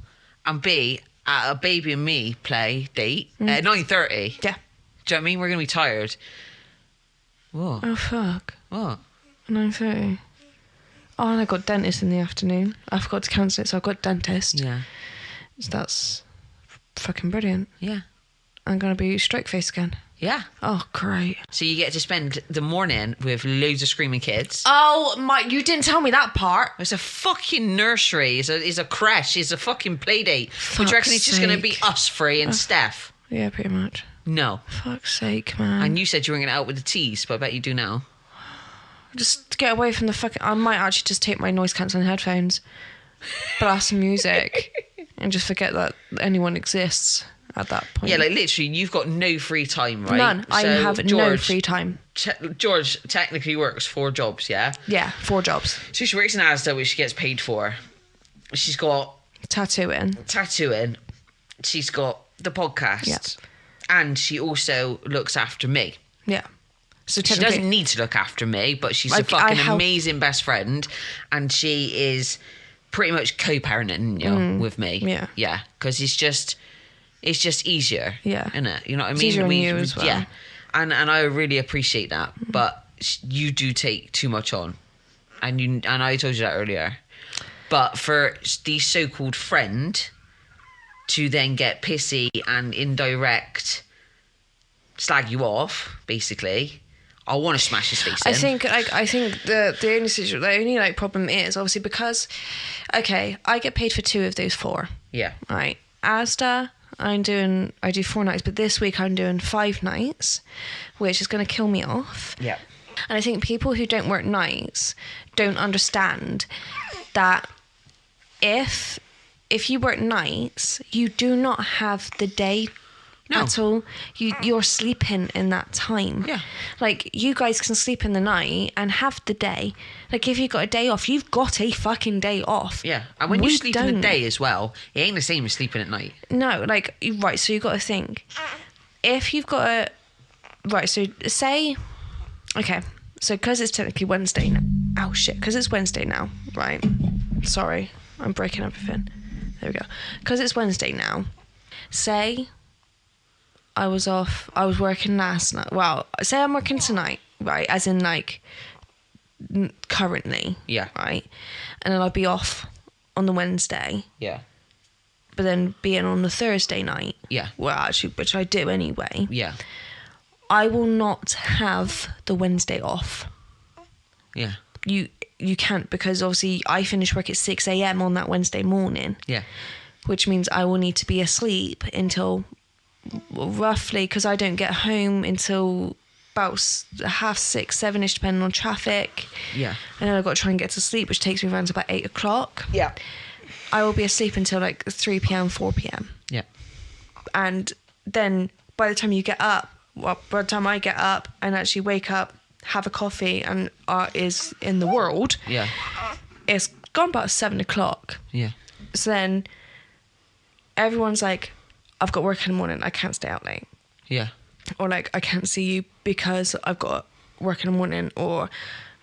and be at a baby and me play date at 9:30. Yeah. Do you know what I mean? We're going to be tired. What? Oh fuck. What? 9:30. Oh, and I got dentist in the afternoon. I forgot to cancel it, so I got dentist. Yeah. So that's fucking brilliant. Yeah. I'm gonna be straight face again. Yeah. Oh, great. So you get to spend the morning with loads of screaming kids. Oh my! You didn't tell me that part. It's a fucking nursery. It's a creche. It's a fucking play date. Would Fuck's you reckon it's just going to be sake. us three and Steph? Yeah, pretty much. No. Fuck's sake, man. And you said you were going to out with the teas, but I bet you do now. Just to get away from the fucking. I might actually just take my noise cancelling headphones, blast some music, and just forget that anyone exists at that point. Yeah, like literally, you've got no free time, right? None. I So have no George- free time. George technically works 4 jobs, yeah? Yeah, 4 jobs. So she works in Asda, which she gets paid for. She's got Tattooing. tattooing. She's got the podcast. Yeah. And she also looks after me. Yeah. So She technically, doesn't need to look after me, but she's a Like, I fucking help- amazing best friend. And she is pretty much co-parenting with me. Yeah. Yeah. Because it's just easier. Yeah. Isn't it? You know what I It's mean? easier on you as well. Yeah. And I really appreciate that. But you do take too much on. And I told you that earlier. But for the so-called friend to then get pissy and indirect slag you off, basically, I want to smash his face in. I think the only problem is obviously because, okay, I get paid for 2 of those 4. Yeah. Right. Asda, I do 4 nights, but this week I'm doing 5 nights, which is going to kill me off. Yeah. And I think people who don't work nights don't understand that if you work nights, you do not have the day No. at all. You're sleeping in that time. Yeah. Like, you guys can sleep in the night and have the day. Like, if you've got a day off, you've got a fucking day off. Yeah. And when We you sleep in the don't. day as well, it ain't the same as sleeping at night. No, like, right, so you've got to think. If you've got a... Right, so say... Okay, so because it's technically Wednesday now... Oh, shit, because it's Wednesday now, right? Sorry, I'm breaking everything. There we go. Because it's Wednesday now, say I was working last night. Well, say I'm working tonight, right? As in, like, currently. Yeah. Right? And then I'll be off on the Wednesday, Yeah. but then being on the Thursday night. Yeah. Well, actually, which I do anyway. Yeah. I will not have the Wednesday off. Yeah. You can't, because obviously I finish work at 6 a.m. on that Wednesday morning. Yeah. Which means I will need to be asleep until roughly, because I don't get home until about 6:30, 7ish, depending on traffic. Yeah. And then I've got to try and get to sleep, which takes me around to about 8 o'clock. Yeah. I will be asleep until like 3 p.m, 4 p.m. Yeah. And then by the time you get up, by the time I get up and actually wake up, have a coffee and is in the world, Yeah. it's gone about 7 o'clock. Yeah. So then everyone's like, I've got work in the morning, I can't stay out late. Yeah. Or like, I can't see you because I've got work in the morning. Or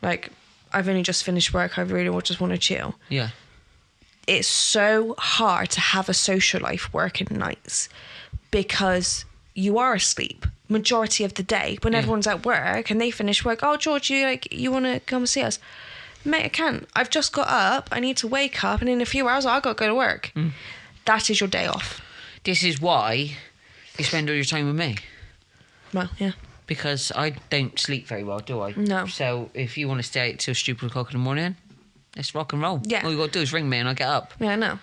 like, I've only just finished work, I really just want to chill. Yeah. It's so hard to have a social life working nights because you are asleep majority of the day when everyone's at work and they finish work. Oh, George, you want to come see us? Mate, I can't. I've just got up. I need to wake up, and in a few hours I've got to go to work. That is your day off. This is why you spend all your time with me. Well, yeah. Because I don't sleep very well, do I? No. So if you want to stay out till stupid o'clock in the morning, let's rock and roll. Yeah. All you got to do is ring me and I get up. Yeah, I know.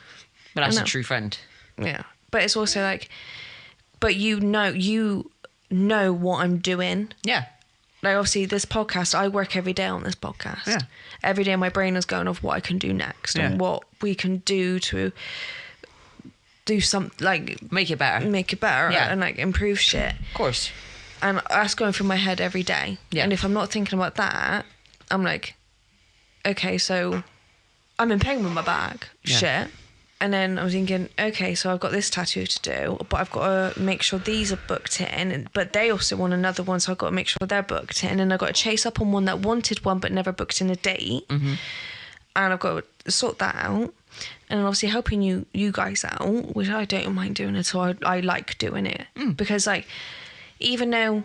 But that's I a know. true friend. Yeah. But it's also like, but you know what I'm doing. Yeah. Like, obviously, this podcast, I work every day on this podcast. Yeah. Every day my brain is going off what I can do next and what we can do to do something, like, Make it better. and like improve shit. Of course. And that's going through my head every day. Yeah. And if I'm not thinking about that, I'm like, okay, so I'm in pain with my back. Yeah. Shit. And then I was thinking, okay, so I've got this tattoo to do, but I've got to make sure these are booked in. But they also want another one, so I've got to make sure they're booked in. And I've got to chase up on one that wanted one but never booked in a date. Mm-hmm. And I've got to sort that out. And obviously helping you guys out, which I don't mind doing at all. I like doing it. Because, like, even though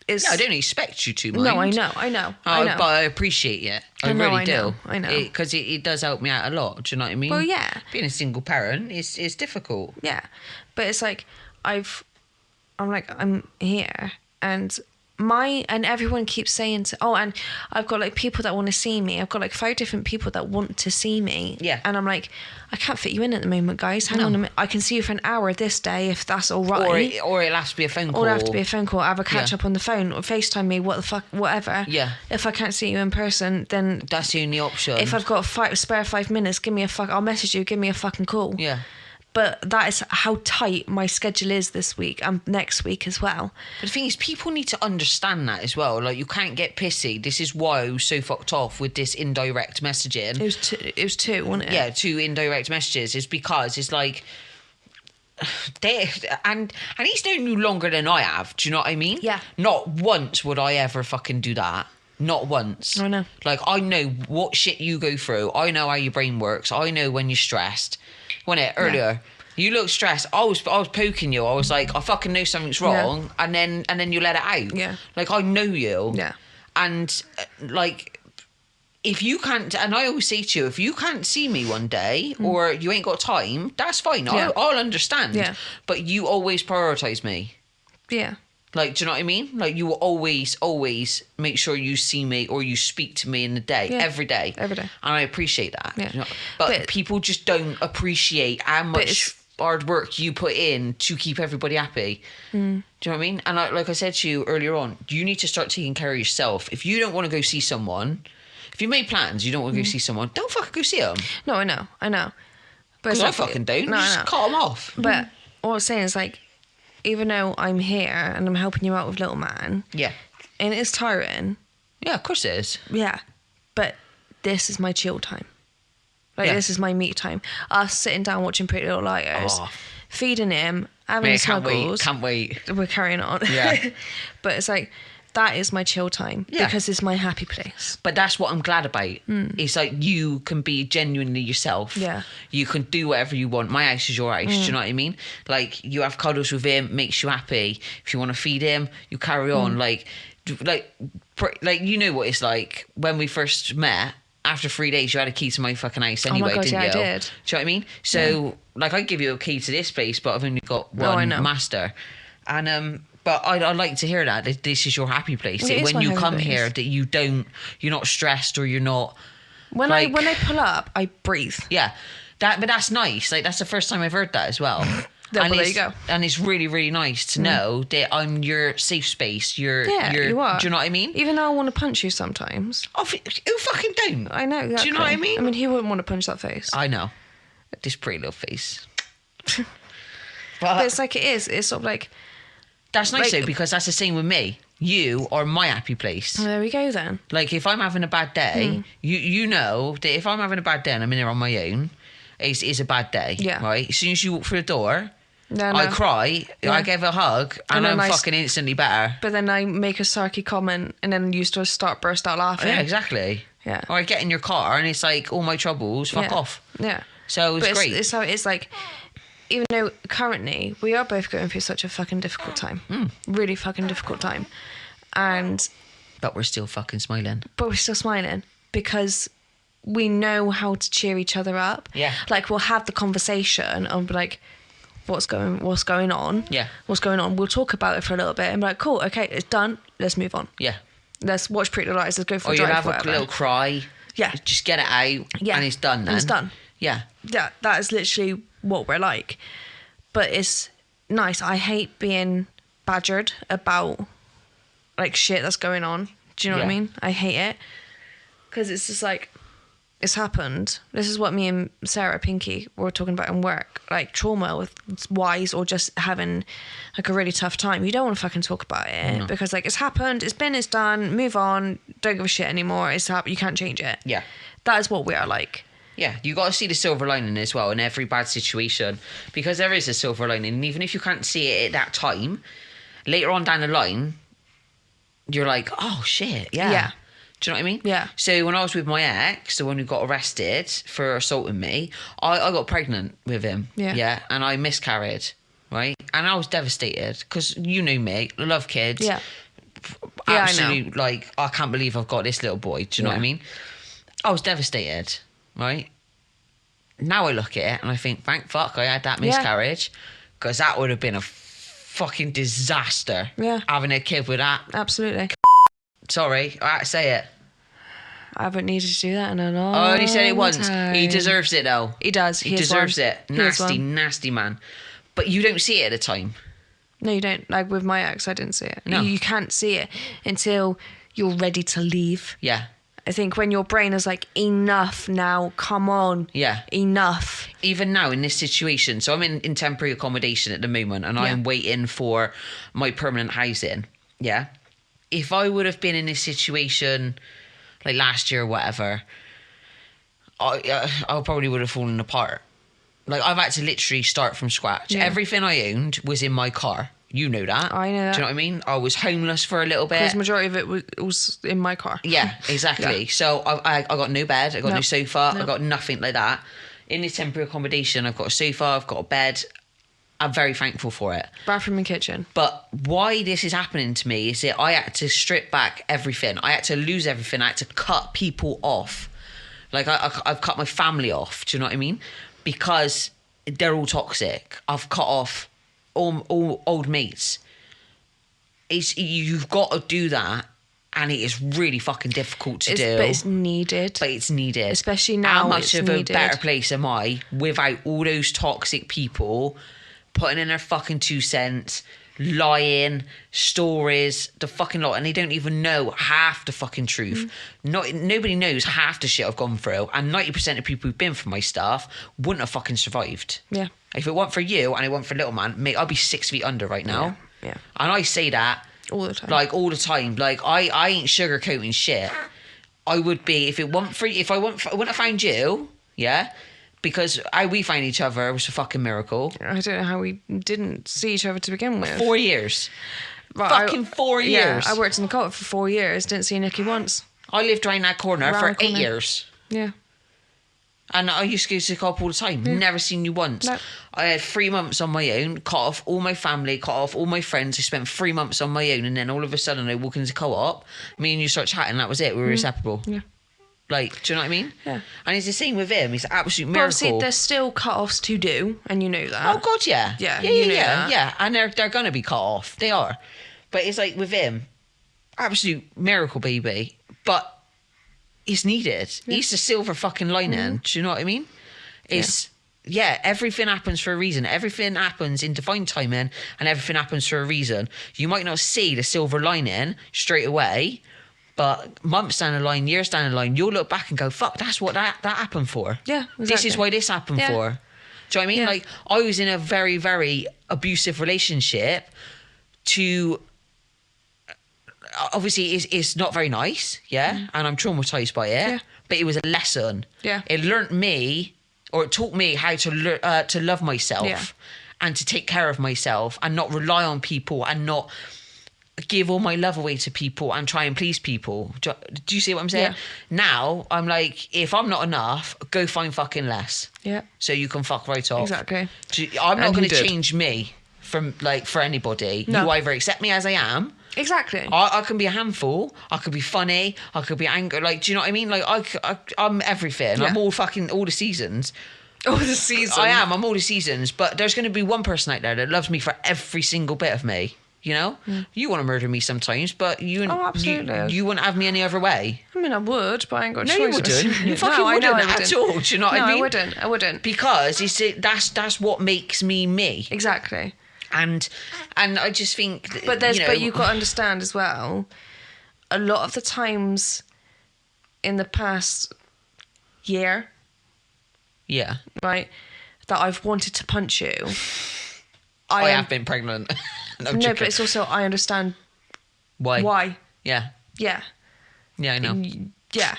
it's... Yeah, I don't expect you to mind. No, I know. But I appreciate it. I know, really I do. know, I know. Because it does help me out a lot. Do you know what I mean? Well, yeah. Being a single parent is difficult. Yeah. But it's like, I'm here and everyone keeps saying and I've got like people that want to see me. I've got like 5 different people that want to see me. Yeah. And I'm like, I can't fit you in at the moment, guys. Hang on a minute. I can see you for an hour this day if that's all right. Or it'll have to be a phone call. Or it'll have to be a phone call. Have a catch up on the phone or FaceTime me, what the fuck, whatever. Yeah. If I can't see you in person, then That's the only option. if I've got spare 5 minutes, I'll message you, give me a fucking call. Yeah. But that is how tight my schedule is this week and next week as well. But the thing is, people need to understand that as well. Like, you can't get pissy. This is why I was so fucked off with this indirect messaging. It was two, wasn't it? Yeah, 2 indirect messages. Is because it's like... And he's known you longer than I have. Do you know what I mean? Yeah. Not once would I ever fucking do that. Not once. I know. Like, I know what shit you go through. I know how your brain works. I know when you're stressed. Earlier, you looked stressed. I was poking you. I was like, I fucking know something's wrong, and then you let it out. Yeah. Like, I know you. Yeah. And like, if you can't, and I always say to you, if you can't see me one day or you ain't got time, that's fine. Yeah. I'll understand. Yeah. But you always prioritize me. Yeah. Like, do you know what I mean? Like, you will always make sure you see me or you speak to me in the day, every day. Every day. And I appreciate that. Yeah. You know? But But- people just don't appreciate how much hard work you put in to keep everybody happy. Do you know what I mean? And like I said to you earlier on, you need to start taking care of yourself. If you don't want to go see someone, if you made plans, you don't want to go see someone, don't fucking go see them. No, I know. But Because I fucking don't. No, Just I know. cut them off. But what I'm saying is, like, even though I'm here and I'm helping you out with little man, Yeah. and it's tiring, Yeah, of course it is. yeah, but this is my chill time. Like, Yeah. this is my me time. Us sitting down watching Pretty Little Liars, Oh. feeding him, having Mate, snuggles. can't wait. We're carrying on. Yeah. But it's like, that is my chill time Yeah. because it's my happy place. But that's what I'm glad about. It's like, you can be genuinely yourself. Yeah. You can do whatever you want. My house is your house. Do you know what I mean? Like, you have cuddles with him, makes you happy. If you want to feed him, you carry on. Like, you know what it's like when we first met. After 3 days, you had a key to my fucking house anyway, God, didn't yeah, you? I did. Do you know what I mean? So, like, I give you a key to this place, but I've only got one I know. master. And, But I'd like to hear that this is your happy place. It is When my you happy come place. here, that you're not stressed or you're not. When like, I pull up, I breathe. Yeah, but that's nice. Like, that's the first time I've heard that as well. Well, And there it's- you go. And it's really, really nice to know that I'm your safe space. You're, You are. Do you know what I mean? Even though I want to punch you sometimes. Oh, who fucking don't? I know. Exactly. Do you know what I mean? I mean, who wouldn't want to punch that face? I know. This pretty little face. But it's like it is. It's sort of like, That's nice like- though, because that's the same with me. You are my happy place. there we go then. Like, if I'm having a bad day, you know that if I'm having a bad day and I'm in there on my own, it's a bad day. Yeah. Right? As soon as you walk through the door, No, I no. cry, Yeah. I give a hug, and then I'm I fucking instantly better. But then I make a sarky comment and then you still start burst out laughing. Yeah, exactly. Yeah. Or I get in your car and it's like, all my troubles, fuck Yeah. off. Yeah. So it's But great. it's how it is. Like, even though currently we are both going through such a fucking difficult time, really fucking difficult time, But we're still fucking smiling. but we're still smiling because we know how to cheer each other up. Yeah. Like, we'll have the conversation and be like, what's going on? Yeah. What's going on? We'll talk about it for a little bit and be like, cool, okay, it's done. Let's move on. Yeah. Let's watch Pretty Little Lies. Let's go for Or a you'll drive. have a whatever. little cry. Yeah. Just get it out. Yeah. And it's done then. And it's done. Yeah. Yeah, that is literally what we're like. But it's nice. I hate being badgered about like shit that's going on. Do you know what I Yeah. mean? I hate it because it's just like, it's happened. This is what me and Sarah Pinky were talking about in work, like trauma with wise or just having like a really tough time. You don't want to fucking talk about it because like, it's happened, it's done, move on, don't give a shit anymore. It's happened, you can't change it. Yeah. That is what we are like. Yeah, you got to see the silver lining as well in every bad situation, because there is a silver lining. And even if you can't see it at that time, later on down the line, you're like, oh shit, yeah. Yeah. Do you know what I mean? Yeah. So when I was with my ex, the one who got arrested for assaulting me, I got pregnant with him. Yeah. Yeah. And I miscarried, right? And I was devastated because you know me, I love kids. Yeah. Yeah, I know. Absolutely, like, I can't believe I've got this little boy. Do you know what I Yeah. mean? I was devastated, right? Now I look at it and I think, thank fuck I had that Yeah. miscarriage, because that would have been a fucking disaster. Yeah. Having a kid with that. Absolutely. Sorry, I had to say it. I haven't needed to do that in a long I only said it once. time. He deserves it though. He does. He deserves it. He is Nasty, one. nasty man. But you don't see it at the time. No, you don't. Like with my ex, I didn't see it. No. You can't see it until you're ready to leave. Yeah. I think when your brain is like, enough now, come on. Yeah. Enough. Even now in this situation, so I'm in temporary accommodation at the moment and I'm waiting for my permanent housing. Yeah. If I would have been in this situation like last year or whatever, I probably would have fallen apart. Like, I've had to literally start from scratch. Yeah. Everything I owned was in my car. You know that. I know that. Do you know what I mean? I was homeless for a little bit. Because majority of it was in my car. Yeah, exactly. Yeah. So I got no bed, I got no Nope. sofa, I Nope. got nothing like that. In this temporary accommodation, I've got a sofa, I've got a bed. I'm very thankful for it. Bathroom and kitchen. But why this is happening to me is that I had to strip back everything. I had to lose everything. I had to cut people off. Like, I've cut my family off. Do you know what I mean? Because they're all toxic. I've cut off all old mates. You've got to do that, and it is really fucking difficult to do. But it's needed. But it's needed. Especially now, How much it's of needed. a better place am I without all those toxic people putting in their fucking 2 cents, lying, stories, the fucking lot, and they don't even know half the fucking truth. Nobody knows half the shit I've gone through, and 90% of people who've been through my stuff wouldn't have fucking survived. Yeah. If it weren't for you and it weren't for little man, mate, I'd be 6 feet under right now. Yeah. And I say that All the time. like all the time. Like, I ain't sugarcoating shit. I would be if I wouldn't have found you, yeah, because how we found each other was a fucking miracle. I don't know how we didn't see each other to begin with. 4 years. Right, fucking 4 years. Yeah, I worked in the co-op for 4 years. Didn't see Nikki once. I lived around that corner Around for the 8 corner. years. Yeah. And I used to go to the co-op all the time. Never seen you once. No. I had 3 months on my own, cut off all my family, cut off all my friends. I spent 3 months on my own, and then all of a sudden I walk into co-op, me and you start chatting, that was it. We were inseparable. Yeah. Like, do you know what I mean? Yeah. And it's the same with him. He's an absolute But miracle. obviously, there's still cut-offs to do, and you know that. Oh God, yeah. Yeah, Yeah, you yeah, know yeah, that. yeah. And they're gonna be cut off. They are. But it's like with him, absolute miracle baby. But it's needed. Yeah. He's the silver fucking lining. Do you know what I mean? It's everything happens for a reason. Everything happens in divine timing, and everything happens for a reason. You might not see the silver lining straight away, but months down the line, years down the line, you'll look back and go, "Fuck, that's what that happened for." Yeah, This is exactly. why this happened Yeah. for. Do you know what I mean? Yeah. Like, I was in a very, very abusive relationship. To obviously, it's not very nice, and I'm traumatized by it. Yeah. But it was a lesson. Yeah. It learnt me, or it taught me how to love myself, Yeah. and to take care of myself, and not rely on people, and not give all my love away to people and try and please people. Do you see what I'm saying? Yeah. Now I'm like, if I'm not enough, go find fucking less. Yeah. So you can fuck right off. Exactly. I'm not And going you to did. change me from like for anybody. No. You either accept me as I am. Exactly. I can be a handful. I could be funny. I could be angry. Like, do you know what I mean? Like, I'm everything. Yeah. I'm all the seasons. All the seasons. I am. I'm all the seasons. But there's going to be one person out there that loves me for every single bit of me. You know, you want to murder me sometimes, but Oh, absolutely. you wouldn't have me any other way. I mean, I would, but I ain't got a No, choice. you wouldn't. You fucking No, I know wouldn't I at all. Do you know what I mean? No, I wouldn't. Because that's what makes me me. Exactly. And I just think, But you've got to understand as well, a lot of the times in the past year, yeah, right, that I've wanted to punch you. I have been pregnant. No, but it's also, I understand why. why. Yeah, Yeah. I know. Yeah.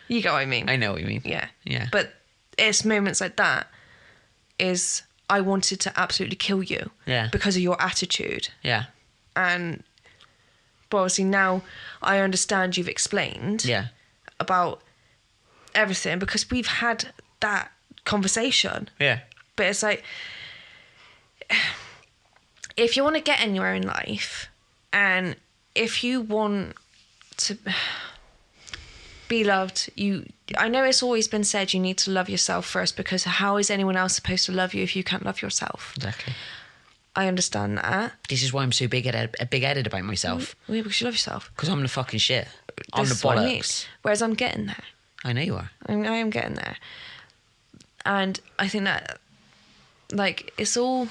You get what I mean. I know what you mean. Yeah. Yeah. But it's moments like that is I wanted to absolutely kill you. Yeah. Because of your attitude. Yeah. And but obviously now I understand you've explained Yeah. about everything because we've had that conversation. Yeah. But it's like, if you want to get anywhere in life and if you want to be loved, I know it's always been said you need to love yourself first because how is anyone else supposed to love you if you can't love yourself? Exactly. I understand that. This is why I'm so big-headed about myself. Yeah, because you love yourself. Because I'm the fucking shit. I'm This the is what I mean. bollocks. Whereas I'm getting there. I know you are. I am getting there. And I think that, like, it's all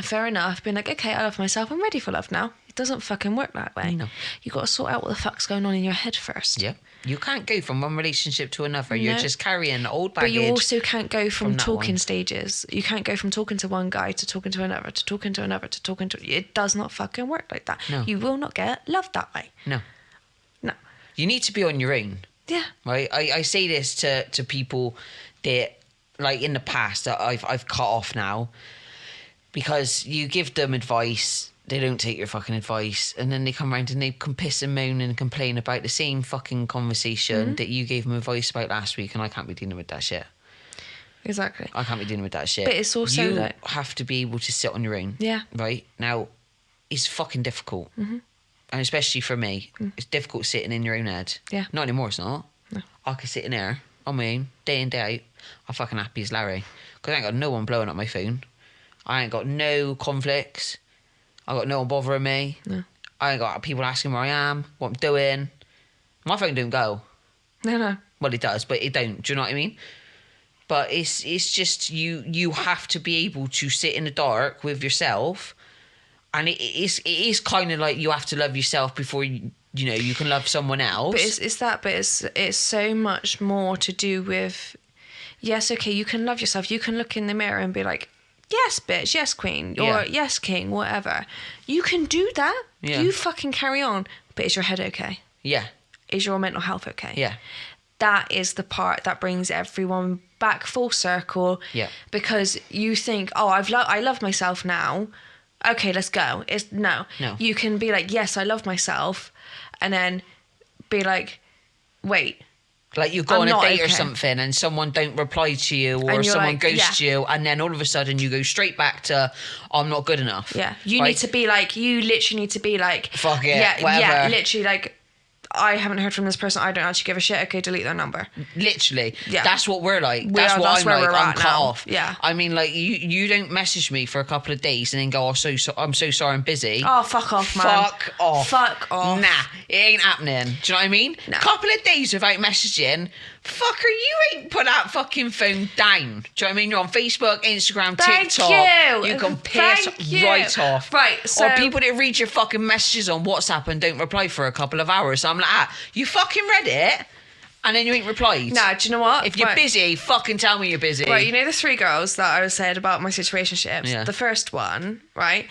fair enough. Being like, okay, I love myself. I'm ready for love now. It doesn't fucking work that way. No. You got to sort out what the fuck's going on in your head first. Yeah. You can't go from one relationship to another. You're No. just carrying old But baggage. you also can't go from that talking one. stages. You can't go from talking to one guy to talking to another to talking to another to talking to... It does not fucking work like that. No. You will not get loved that way. No. No. You need to be on your own. Yeah. Right? I say this to people that, like, in the past that I've cut off now, because you give them advice, they don't take your fucking advice, and then they come around and they can piss and moan and complain about the same fucking conversation that you gave them advice about last week, and I can't be dealing with that shit. Exactly. I can't be dealing with that shit. But it's also you like- have to be able to sit on your own. Yeah. Right? Now, it's fucking difficult. Mm-hmm. And especially for me, it's difficult sitting in your own head. Yeah. Not anymore, it's not. No. I can sit in there on my own, day in, day out. I'm fucking happy as Larry. Because I ain't got no one blowing up my phone. I ain't got no conflicts. I got no one bothering me. No. I ain't got people asking where I am, what I'm doing. My phone don't go. No. Well, it does, but it don't. Do you know what I mean? But it's just you have to be able to sit in the dark with yourself, and it is kind of like you have to love yourself before you can love someone else. But it's so much more to do with, yes, okay, you can love yourself. You can look in the mirror and be like, yes, bitch, yes, queen, or Yeah. yes, king, whatever. You can do that. Yeah. You fucking carry on. But is your head okay? Yeah, Is your mental health okay? yeah, That is the part that brings everyone back full circle. Yeah. Because you think, oh, I love myself now. Okay, let's go. No. You can be like, yes, I love myself, and then be like, wait. like you go I'm on a not date or okay. something, and someone don't reply to you, or And you're someone like, ghosts yeah. you, and then all of a sudden you go straight back to, I'm not good enough. Yeah, you Right? need to be like, you literally need to be like, Fuck it, yeah, whatever. literally like, I haven't heard from this person, I don't actually give a shit, okay, delete their number. Literally. Yeah. That's what we're like. That's that's where I'm like. we're I'm at cut now. off. Yeah. I mean, like, you don't message me for a couple of days and then go, I'm so sorry, I'm busy. Oh, fuck off, man. Fuck off. Fuck off. Nah, it ain't happening. Do you know what I mean? Nah. Couple of days without messaging. Fucker, you ain't put that fucking phone down. Do you know what I mean? You're on Facebook, Instagram, Thank TikTok. you. You can piss Thank you. right off. Right, so... Or people that read your fucking messages on WhatsApp and don't reply for a couple of hours. So I'm like, you fucking read it and then you ain't replied. Nah, do you know what? If you're busy, fucking tell me you're busy. Right, you know the 3 girls that I said about my situationships? Yeah. The first one, right?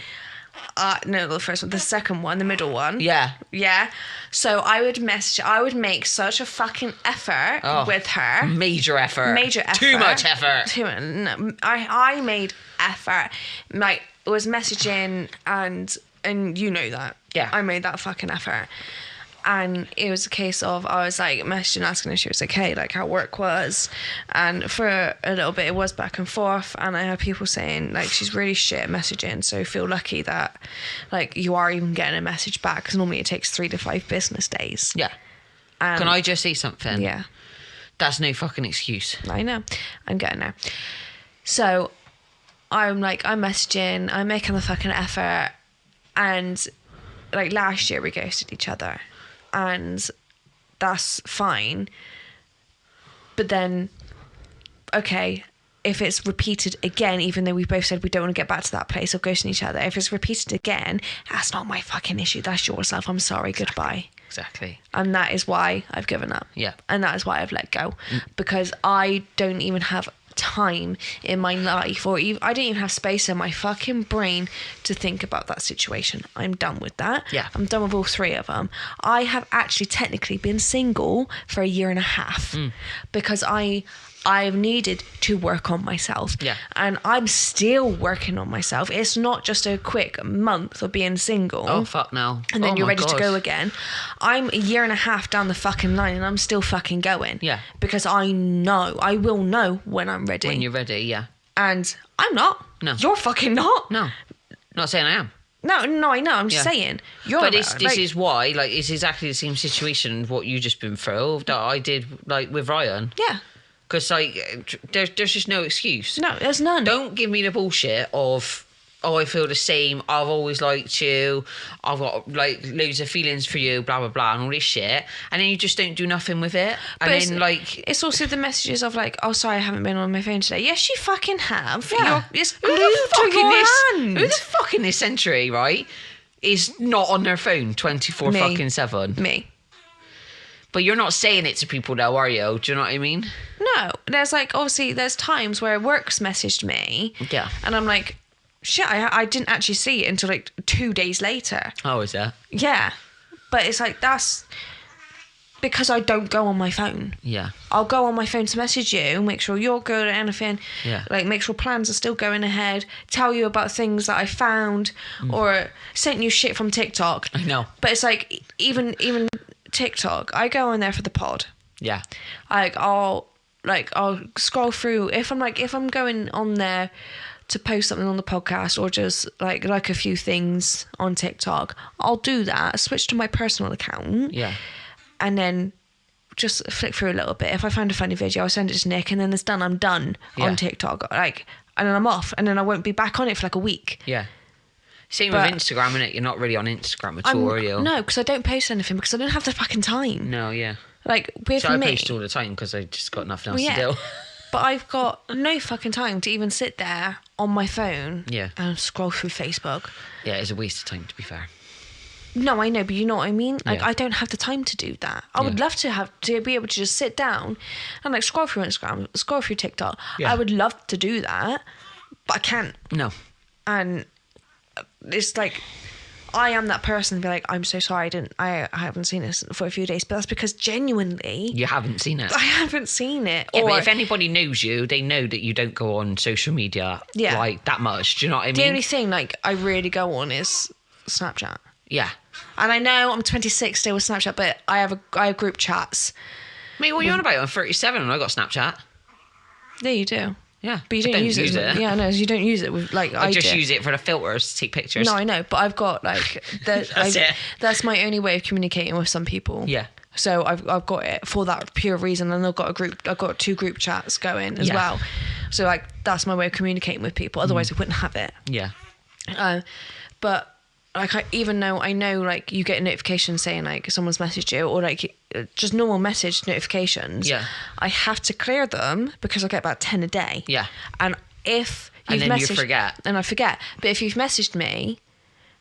No, the first one. The second one, the middle one. Yeah. Yeah. So I would make such a fucking effort with her. Major effort. Too much effort. No, I made effort. Like, it was messaging and you know that. Yeah. I made that fucking effort. And it was a case of, I was like messaging, asking if she was okay, like how work was. And for a little bit, it was back and forth. And I had people saying, like, she's really shit at messaging. So feel lucky that, like, you are even getting a message back. Because normally it takes 3 to 5 business days. Yeah. Can I just say something? Yeah. That's no fucking excuse. I know. I'm getting there. So I'm messaging, I'm making the fucking effort. And, like, last year we ghosted each other. And that's fine. But then, okay, if it's repeated again, even though we both said we don't want to get back to that place of ghosting each other, if it's repeated again, that's not my fucking issue. That's yours, love. I'm sorry. Goodbye. Exactly. And that is why I've given up. Yeah. And that is why I've let go. Because I don't even have time in my life, or even, I don't even have space in my fucking brain to think about that situation. I'm done with that. Yeah. I'm done with all 3 of them. I have actually technically been single for a year and a half because I've needed to work on myself. Yeah. And I'm still working on myself. It's not just a quick month of being single. Oh, fuck no. And then you're ready to go again. I'm a year and a half down the fucking line and I'm still fucking going. Yeah. Because I will know when I'm ready. When you're ready, yeah. And I'm not. No. You're fucking not. No. Not saying I am. No, I know. I'm just saying. But this is why, like, it's exactly the same situation, what you just been through, that I did, like, with Ryan. Yeah. Because, like, there's just no excuse. No, there's none. Don't give me the bullshit of, oh, I feel the same, I've always liked you, I've got, like, loads of feelings for you, blah, blah, blah, and all this shit. And then you just don't do nothing with it. And But then, like... It's also the messages of, like, oh, sorry, I haven't been on my phone today. Yes, you fucking have. Yeah. It's Who glued the fuck to your in hand. Who the fuck in this century, right, is not on their phone 24 Me. fucking 7? Me. But you're not saying it to people though, are you? Do you know what I mean? No. There's, like, obviously, there's times where work's messaged me. Yeah. And I'm like, shit, I didn't actually see it until, like, 2 days later. Oh, is that? Yeah. But it's like, that's because I don't go on my phone. Yeah. I'll go on my phone to message you, make sure you're good at anything. Yeah. Like, make sure plans are still going ahead, tell you about things that I found, or sent you shit from TikTok. I know. But it's like, even TikTok, I go on there for the pod. Yeah. I'll scroll through if I'm going on there to post something on the podcast or just like a few things on TikTok, I'll do that, switch to my personal account. Yeah. And then just flick through a little bit. If I find a funny video, I'll send it to Nick, and then it's done. I'm done on TikTok. Like, and then I'm off, and then I won't be back on it for like a week. Yeah. Same But with Instagram, innit? You're not really on Instagram at all, are you? No, because I don't post anything because I don't have the fucking time. No, yeah. Like, with So I me, post all the time because I just got nothing else Well, to yeah. do. But I've got no fucking time to even sit there on my phone Yeah. and scroll through Facebook. Yeah, it's a waste of time, to be fair. No, I know, but you know what I mean? Like, Yeah. I don't have the time to do that. I would love to be able to just sit down and, like, scroll through Instagram, scroll through TikTok. Yeah. I would love to do that, but I can't. No. And it's like, I am that person to be like, I'm so sorry, I haven't seen this for a few days, but that's because genuinely You haven't seen it. I haven't seen it. Yeah, or but if anybody knows you, they know that you don't go on social media like that much. Do you know what I the mean? only thing, like, I really go on is Snapchat. Yeah. And I know I'm 26 still with Snapchat, but I have group chats. Mate, what are you on about? I'm 37 and I got Snapchat. Yeah, you do. Yeah. But you I don't use it. Yeah, no, you don't use it with like I just do. use it for the filters to take pictures. No, I know, but I've got like that's my only way of communicating with some people. Yeah. So I've got it for that pure reason, and I've got 2 group chats going as well. So like that's my way of communicating with people. Otherwise, I wouldn't have it. Yeah. But like I know like you get a notification saying like someone's messaged you, or like just normal message notifications. Yeah. I have to clear them because I get about 10 a day. Yeah. And if And you've then messaged, you forget. and I forget. But if you've messaged me,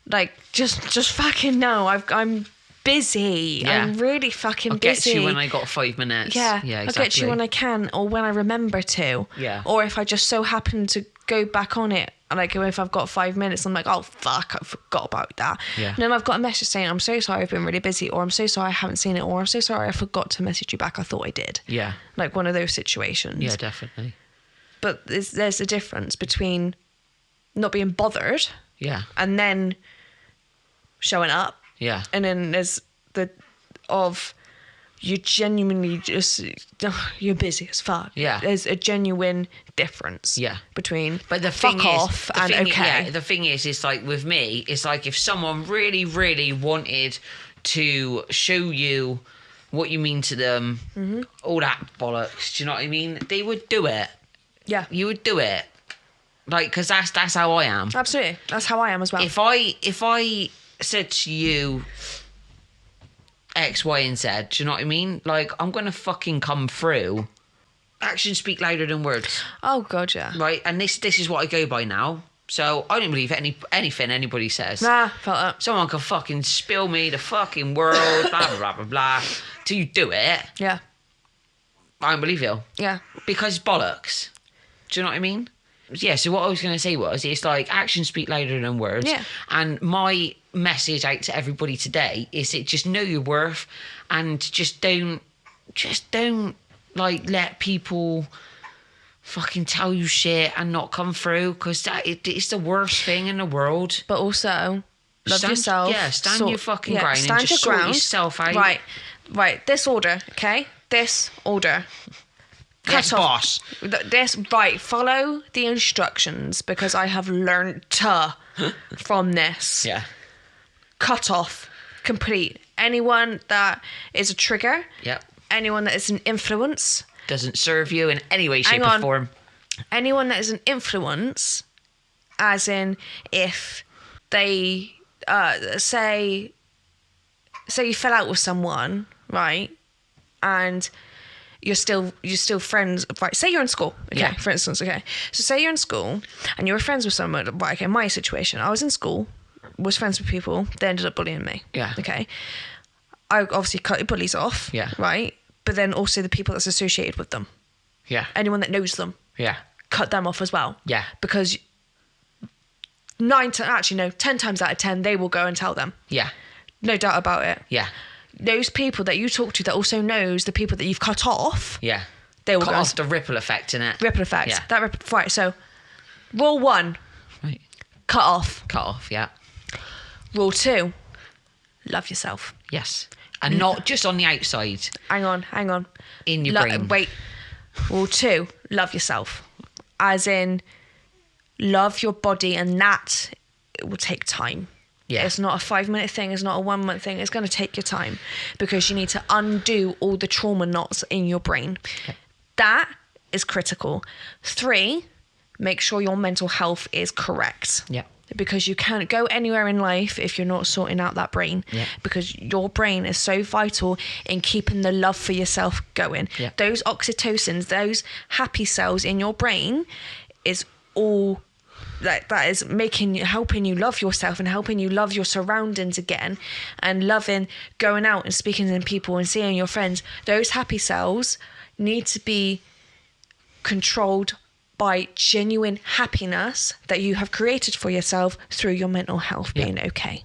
like just fucking know I'm busy. Yeah. I'm really fucking I'll busy. get you when I got 5 minutes. Yeah, Yeah, exactly. I'll get you when I can, or when I remember to. Yeah. Or if I just so happen to go back on it, like if I've got 5 minutes, I'm like, oh fuck, I forgot about that. Yeah. And then I've got a message saying, I'm so sorry, I've been really busy, or I'm so sorry, I haven't seen it, or I'm so sorry, I forgot to message you back, I thought I did. Yeah. Like one of those situations. Yeah, definitely. But there's a difference between not being bothered. Yeah. And then showing up. Yeah. And then there's you genuinely just, you're busy as fuck. Yeah. There's a genuine difference. Yeah. Between But the fuck thing is, off and okay. Yeah, the thing is, it's like with me, it's like if someone really, really wanted to show you what you mean to them, all that bollocks, do you know what I mean? They would do it. Yeah. You would do it. Like, because that's how I am. Absolutely. That's how I am as well. If I said to you X, Y, and Z, do you know what I mean? Like, I'm going to fucking come through. Actions speak louder than words. Oh, God, yeah. Right? And this is what I go by now. So I don't believe anything anybody says. Nah, felt that. Someone can fucking spill me the fucking world, blah, blah, blah, blah, blah. Till you do it, Yeah. I don't believe you. Yeah. Because bollocks. Do you know what I mean? Yeah, so what I was going to say was, it's like actions speak louder than words. Yeah. And my message out to everybody today is that just know your worth, and just don't like let people fucking tell you shit and not come through, because it's the worst thing in the world. But also, love yourself. Yeah, stand your fucking ground stand and just your sort ground. yourself out. Right. This order, okay? This order. Yes, boss. This, right, follow the instructions, because I have learned from this. Yeah. Cut off. Complete. Anyone that is a trigger. Yep. Anyone that is an influence. Doesn't serve you in any way, shape, Hang or on. form. Anyone that is an influence, as in if they say you fell out with someone, right, and you're still friends, right? Say you're in school, okay, Yeah. for instance, okay. So say you're in school and you were friends with someone, right? Okay, my situation, I was in school, was friends with people, they ended up bullying me. Yeah. Okay. I obviously cut your bullies off. Yeah. Right. But then also the people that's associated with them, Yeah. anyone that knows them, Yeah. cut them off as well. Yeah. Because 10 times out of 10, they will go and tell them. Yeah. No doubt about it. Yeah. Those people that you talk to that also knows the people that you've cut off, Yeah. they will Cut go. off the ripple effect in it. Ripple effect. Yeah. Right, so rule 1, Right. cut off. Cut off, yeah. Rule 2, love yourself. Yes. And not just on the outside. Hang on. In your brain. Wait. Rule 2, love yourself. As in, love your body, and that it will take time. Yeah. It's not a 5-minute thing. It's not a 1-month thing. It's going to take your time, because you need to undo all the trauma knots in your brain. Okay. That is critical. 3, make sure your mental health is correct. Yeah. Because you can't go anywhere in life if you're not sorting out that brain. Yeah. Because your brain is so vital in keeping the love for yourself going. Yeah. Those oxytocins, those happy cells in your brain is all that is helping you love yourself and helping you love your surroundings again, and loving going out and speaking to people and seeing your friends. Those happy cells need to be controlled by genuine happiness that you have created for yourself through your mental health being okay.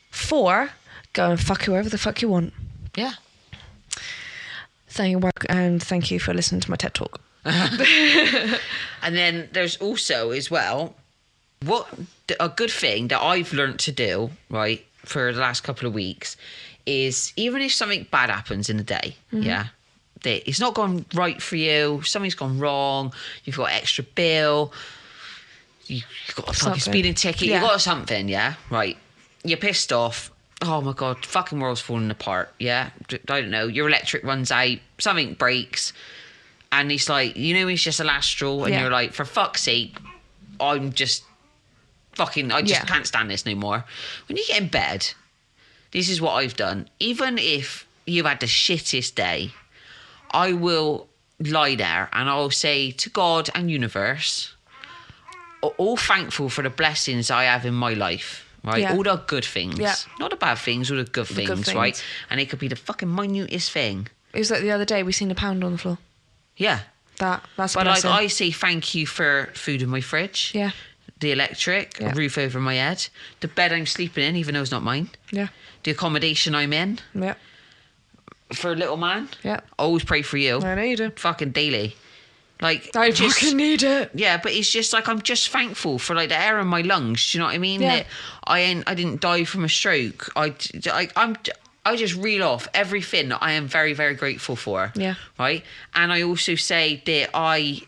4, go and fuck whoever the fuck you want. Yeah. Thank you for listening to my TED Talk. And then there's also as well, a good thing that I've learnt to do, right, for the last couple of weeks is, even if something bad happens in the day, yeah, that it's not gone right for you, something's gone wrong, you've got extra bill, you've got a fucking speeding ticket, you got something, yeah? Right. You're pissed off. Oh my God, fucking world's falling apart, yeah? I don't know, your electric runs out, something breaks, and it's like, it's just a last straw, and you're like, for fuck's sake, I'm just fucking, I just can't stand this no more. When you get in bed, this is what I've done. Even if you've had the shittest day, I will lie there and I'll say to God and universe, all thankful for the blessings I have in my life, right? All the good things. Yeah. Not the bad things, all the good things, right? And it could be the fucking minutest thing. It was like the other day, we seen a pound on the floor. Yeah. That's but like, I say thank you for food in my fridge. Yeah. The electric, a roof over my head, the bed I'm sleeping in, even though it's not mine. Yeah. The accommodation I'm in. Yeah. For a little man. Yeah. Always pray for you. I know you do. Fucking daily. Like, I fucking need it. Yeah, but it's just like, I'm just thankful for like the air in my lungs. Do you know what I mean? Yeah. That I didn't die from a stroke. I just reel off everything that I am very, very grateful for. Yeah. Right? And I also say that I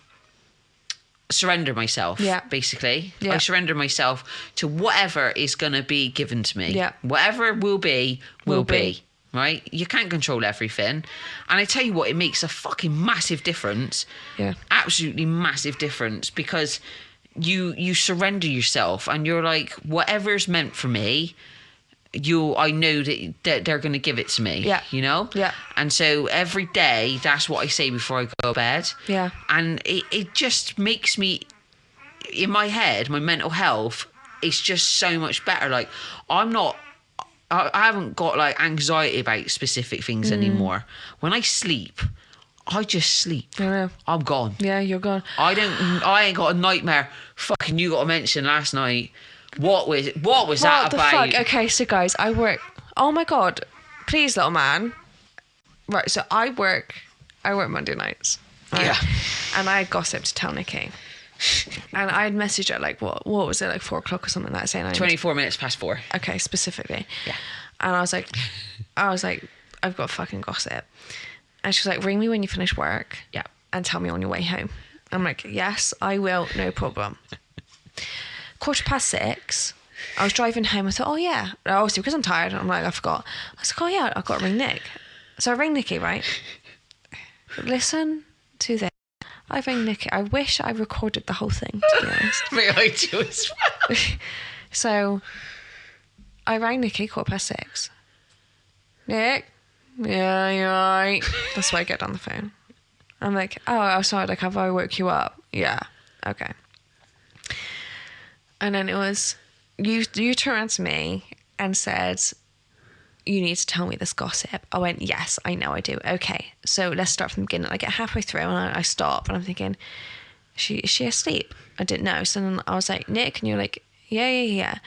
surrender myself, basically. I surrender myself to whatever is going to be given to me. Whatever will be, will be. Right? You can't control everything. And I tell you what, it makes a fucking massive difference. Yeah. Absolutely massive difference, because you surrender yourself and you're like, whatever's meant for me, I know that they're going to give it to me. Yeah. You know? Yeah. And so every day, that's what I say before I go to bed. Yeah. And it just makes me, in my head, my mental health, it's just so much better. Like, I haven't got like anxiety about specific things anymore. When I sleep, I just sleep. I know. I'm gone. Yeah, you're gone. I ain't got a nightmare. Fucking you got to mention last night. What was that about? What the fuck? Okay, so guys, I work. Oh my God, please, little man. Right, so I work Monday nights. Right? Yeah. And I had gossip to tell Nikki. And I had messaged her like, what was it, like 4 o'clock or something like that, saying 24 minutes past 4. Okay, specifically. Yeah. And I was like, I've got fucking gossip. And she was like, ring me when you finish work. Yeah. And tell me on your way home. I'm like, yes, I will, no problem. 6:15, I was driving home. I thought, oh yeah. Obviously, because I'm tired, I'm like, I forgot. I was like, oh yeah, I've got to ring Nick. So I rang Nikki, right? Listen to this. I rang Nikki. I wish I recorded the whole thing, to be honest. May I do as well? So I rang Nikki 6:15. Nick? Yeah, you're right. That's why I get on the phone. I'm like, oh, sorry, like, have I woke you up? Yeah. Okay. And then it was, you turned around to me and said, you need to tell me this gossip. I went, yes, I know I do. Okay, so let's start from the beginning. I get halfway through and I stop and I'm thinking, is she asleep? I didn't know. So then I was like, Nick, and you're like, yeah. And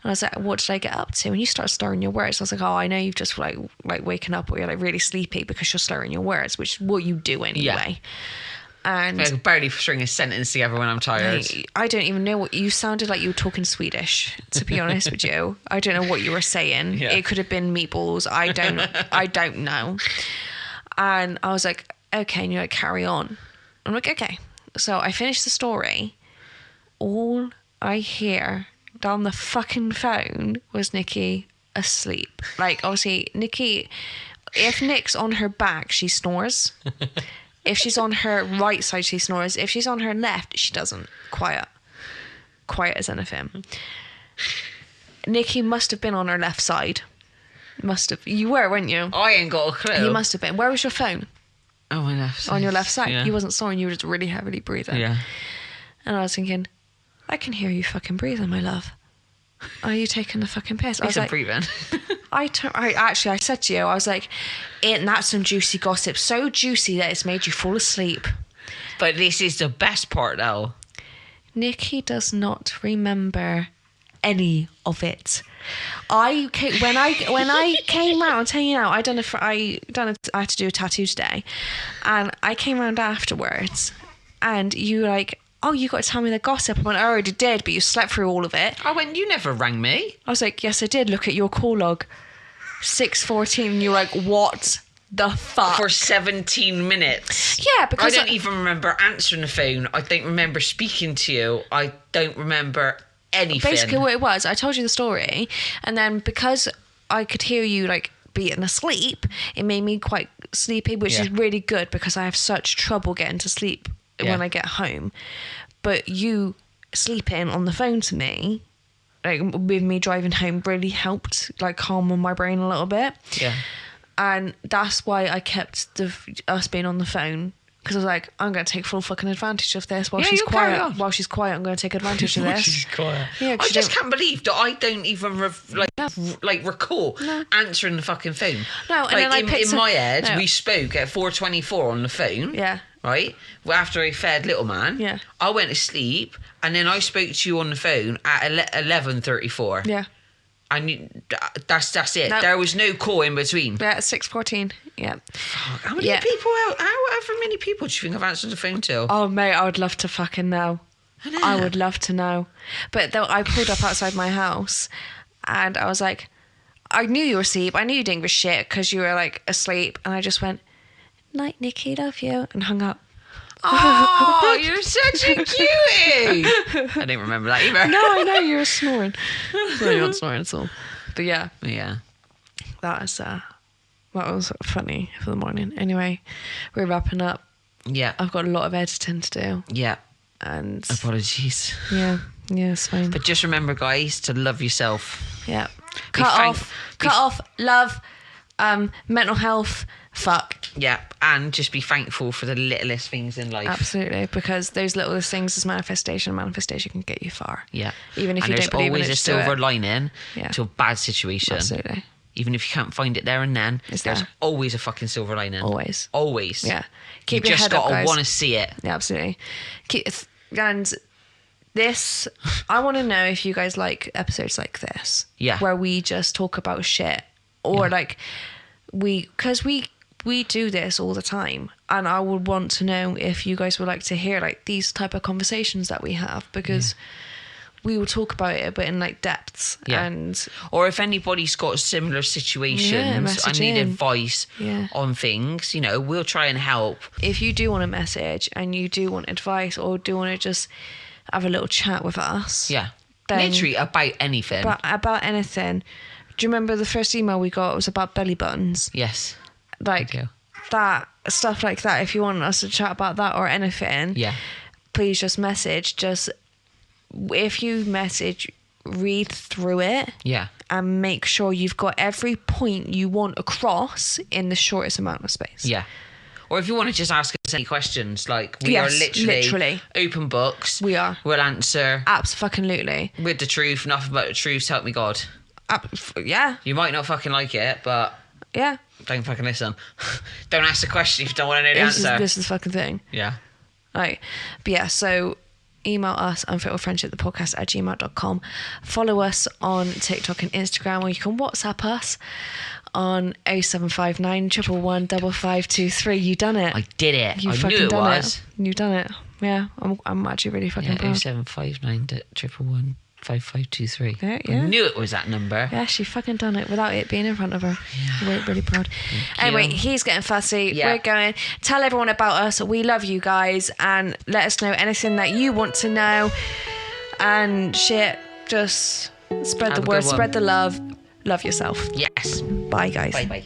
I was like, what did I get up to? And you start slurring your words. I was like, oh, I know you've just like waken up or you're like really sleepy because you're slurring your words, which is what you do anyway. Yeah. And I can barely string a sentence together when I'm tired. I don't even know what you sounded like. You were talking Swedish, to be honest with you. I don't know what you were saying. Yeah. It could have been meatballs. I don't know. And I was like, okay. And you're like, carry on. I'm like, okay. So I finished the story. All I hear down the fucking phone was Nikki asleep. Like, obviously, Nikki, if Nick's on her back, she snores. If she's on her right side, she snores. If she's on her left, she doesn't. Quiet as anything. Nikki must have been on her left side. Must have. You were, weren't you? I ain't got a clue. You must have been. Where was your phone? Oh, my left side. On your left side. Yeah. You wasn't snoring. You were just really heavily breathing. Yeah. And I was thinking, I can hear you fucking breathing, my love. Are you taking the fucking piss? I was like, breathing. I said to you, I was like, ain't that some juicy gossip? So juicy that it's made you fall asleep. But this is the best part, though. Nikki does not remember any of it. When I came round, I'll tell you now, I had to do a tattoo today, and I came round afterwards, and you were like, oh, you got to tell me the gossip. I went, I already did, but you slept through all of it. I went, you never rang me. I was like, yes, I did. Look at your call log. 6:14. And you're like, what? the fuck? For 17 minutes. Yeah, because I don't even remember answering the phone. I don't remember speaking to you. I don't remember anything. Basically what it was, I told you the story, and then because I could hear you like being asleep, it made me quite sleepy, which is really good because I have such trouble getting to sleep when I get home. But you sleeping on the phone to me, like with me driving home, really helped like calm my brain a little bit. Yeah. And that's why I kept us being on the phone, because I was like, I'm going to take full fucking advantage of this while she's quiet. While she's quiet, I'm going to take advantage of this. She's quiet. Yeah, I just can't believe that I don't even recall answering the fucking phone. No, and then I picked in my head, we spoke at 4:24 on the phone. Yeah. Right? Well, after I fed little man. Yeah. I went to sleep, and then I spoke to you on the phone at 11:34. Yeah. And that's it. No. There was no call in between. Yeah, 6:14. Yeah. Fuck, how many people? However many people do you think I've answered the phone to? Oh, mate, I would love to fucking know. I would love to know. But though I pulled up outside my house, and I was like, I knew you were asleep. I knew you didn't give a shit because you were like asleep, and I just went, "Night, Nikki, love you," and hung up. Oh, you're such a cutie. I didn't remember that either. No, I know you were snoring. No, you're not snoring at all. But yeah, that was funny for the morning. Anyway, we're wrapping up. Yeah, I've got a lot of editing to do. Yeah, and apologies. Yeah, it's fine. But just remember, guys, to love yourself. Yeah, cut off love, mental health. Fuck. Yeah, and just be thankful for the littlest things in life. Absolutely, because those littlest things is manifestation. Manifestation can get you far. Yeah. Even if you don't believe in it, there's always a silver lining to a bad situation. Absolutely. Even if you can't find it there and then, there's always a fucking silver lining. Always. Yeah. Keep your head up, guys. You just gotta want to see it. Yeah, absolutely. And this, I want to know if you guys like episodes like this. Yeah. Where we just talk about shit, or like because we do this all the time, and I would want to know if you guys would like to hear like these type of conversations that we have, because we will talk about it but in like depths. And or if anybody's got similar situations and need advice on things, we'll try and help. If you do want a message and you do want advice, or do want to just have a little chat with us, then literally about anything. About anything. Do you remember the first email we got was about belly buttons? Yes. Like that, stuff like that. If you want us to chat about that or anything, please just message. Just if you message, read through it, and make sure you've got every point you want across in the shortest amount of space. Or if you want to just ask us any questions, like we are literally open books. We are. We'll answer. Absolutely. With the truth, nothing but the truth. So help me God. You might not fucking like it, but don't fucking listen. Don't ask the question if you don't want to know the answer. This is the fucking thing. Yeah. Right. But yeah, so email us, unfilteredfriendship@gmail.com. Follow us on TikTok and Instagram, or you can WhatsApp us on 0759 111 5523. You done it. I did it. You I knew it was. You've done it. Yeah. I'm actually really fucking proud. 0759 111 5523. Yeah. I knew it was that number. Yeah, she fucking done it without it being in front of her. We're really proud. Anyway, he's getting fussy. We're going. Tell everyone about us. We love you guys, and let us know anything that you want to know. And shit, just spread the word, spread the love. Love yourself. Yes. Bye, guys. Bye.